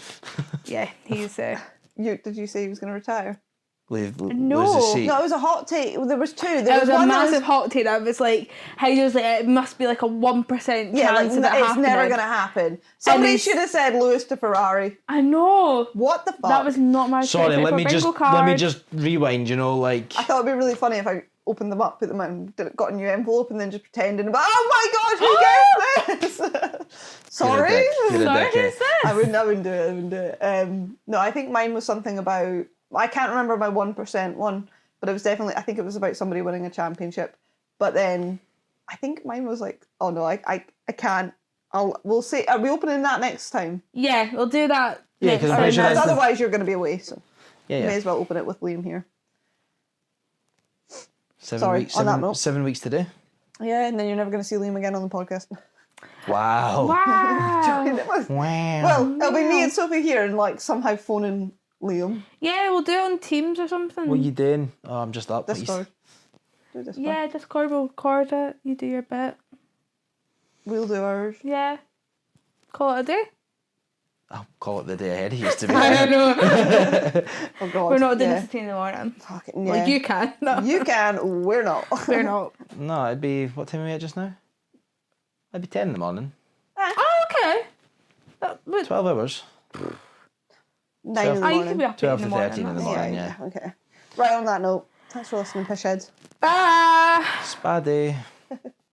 Yeah, he's... Did you say he was going to retire? No. Lose the seat. No, it was a hot take. There was two. It There was a one that massive hot take that was like, Heidi was like, it must be like a 1% chance Yeah, like, of it it's happening. never going to happen. Somebody he's- should have said Lewis to Ferrari. I know. What the fuck? That was not my Sorry, choice. let me Bingo just card. rewind. You know, like I thought it'd be really funny if I opened them up, put them out, and got a new envelope, and then just pretending about, oh my god, who guessed this? Sorry. You're a Sorry, dickhead. who's this? I wouldn't do it. No, I think mine was something about. I can't remember my 1% one, but it was definitely. I think it was about somebody winning a championship. But then, I think mine was like, oh no, I can't. We'll see. Are we opening that next time? Yeah, we'll do that. Yeah, next 'cause I'm time. pretty sure Because that's the- otherwise, you're going to be away. So yeah, you may yeah. as well open it with Liam here. 7 Sorry, weeks. on that 7, note. 7 weeks to do. Yeah, and then you're never going to see Liam again on the podcast. Wow. Wow. Wow. Well, it'll be me and Sophie here, and like somehow phoning Liam. Yeah, we'll do it on Teams or something. What are you doing? Oh, I'm just up. Discord. Do Discord. Yeah, Discord will record it. You do your bit. We'll do ours. Yeah. Call it a day. I'll call it the day ahead. He used to be. I know. Oh god. We're not doing yeah. this at 10 in the morning. Fucking yeah. Like you can. No, You can. We're not. we're not. No, it'd be what time are we at just now? It'd be 10 in the morning. Oh, okay. That would, 12 hours. 9 in the oh, you morning. could be up 12 8 in to the morning. 13 in the that's morning. Yeah, yeah. okay. Right on that note, thanks for listening, Pishheads. Bye. Spa day.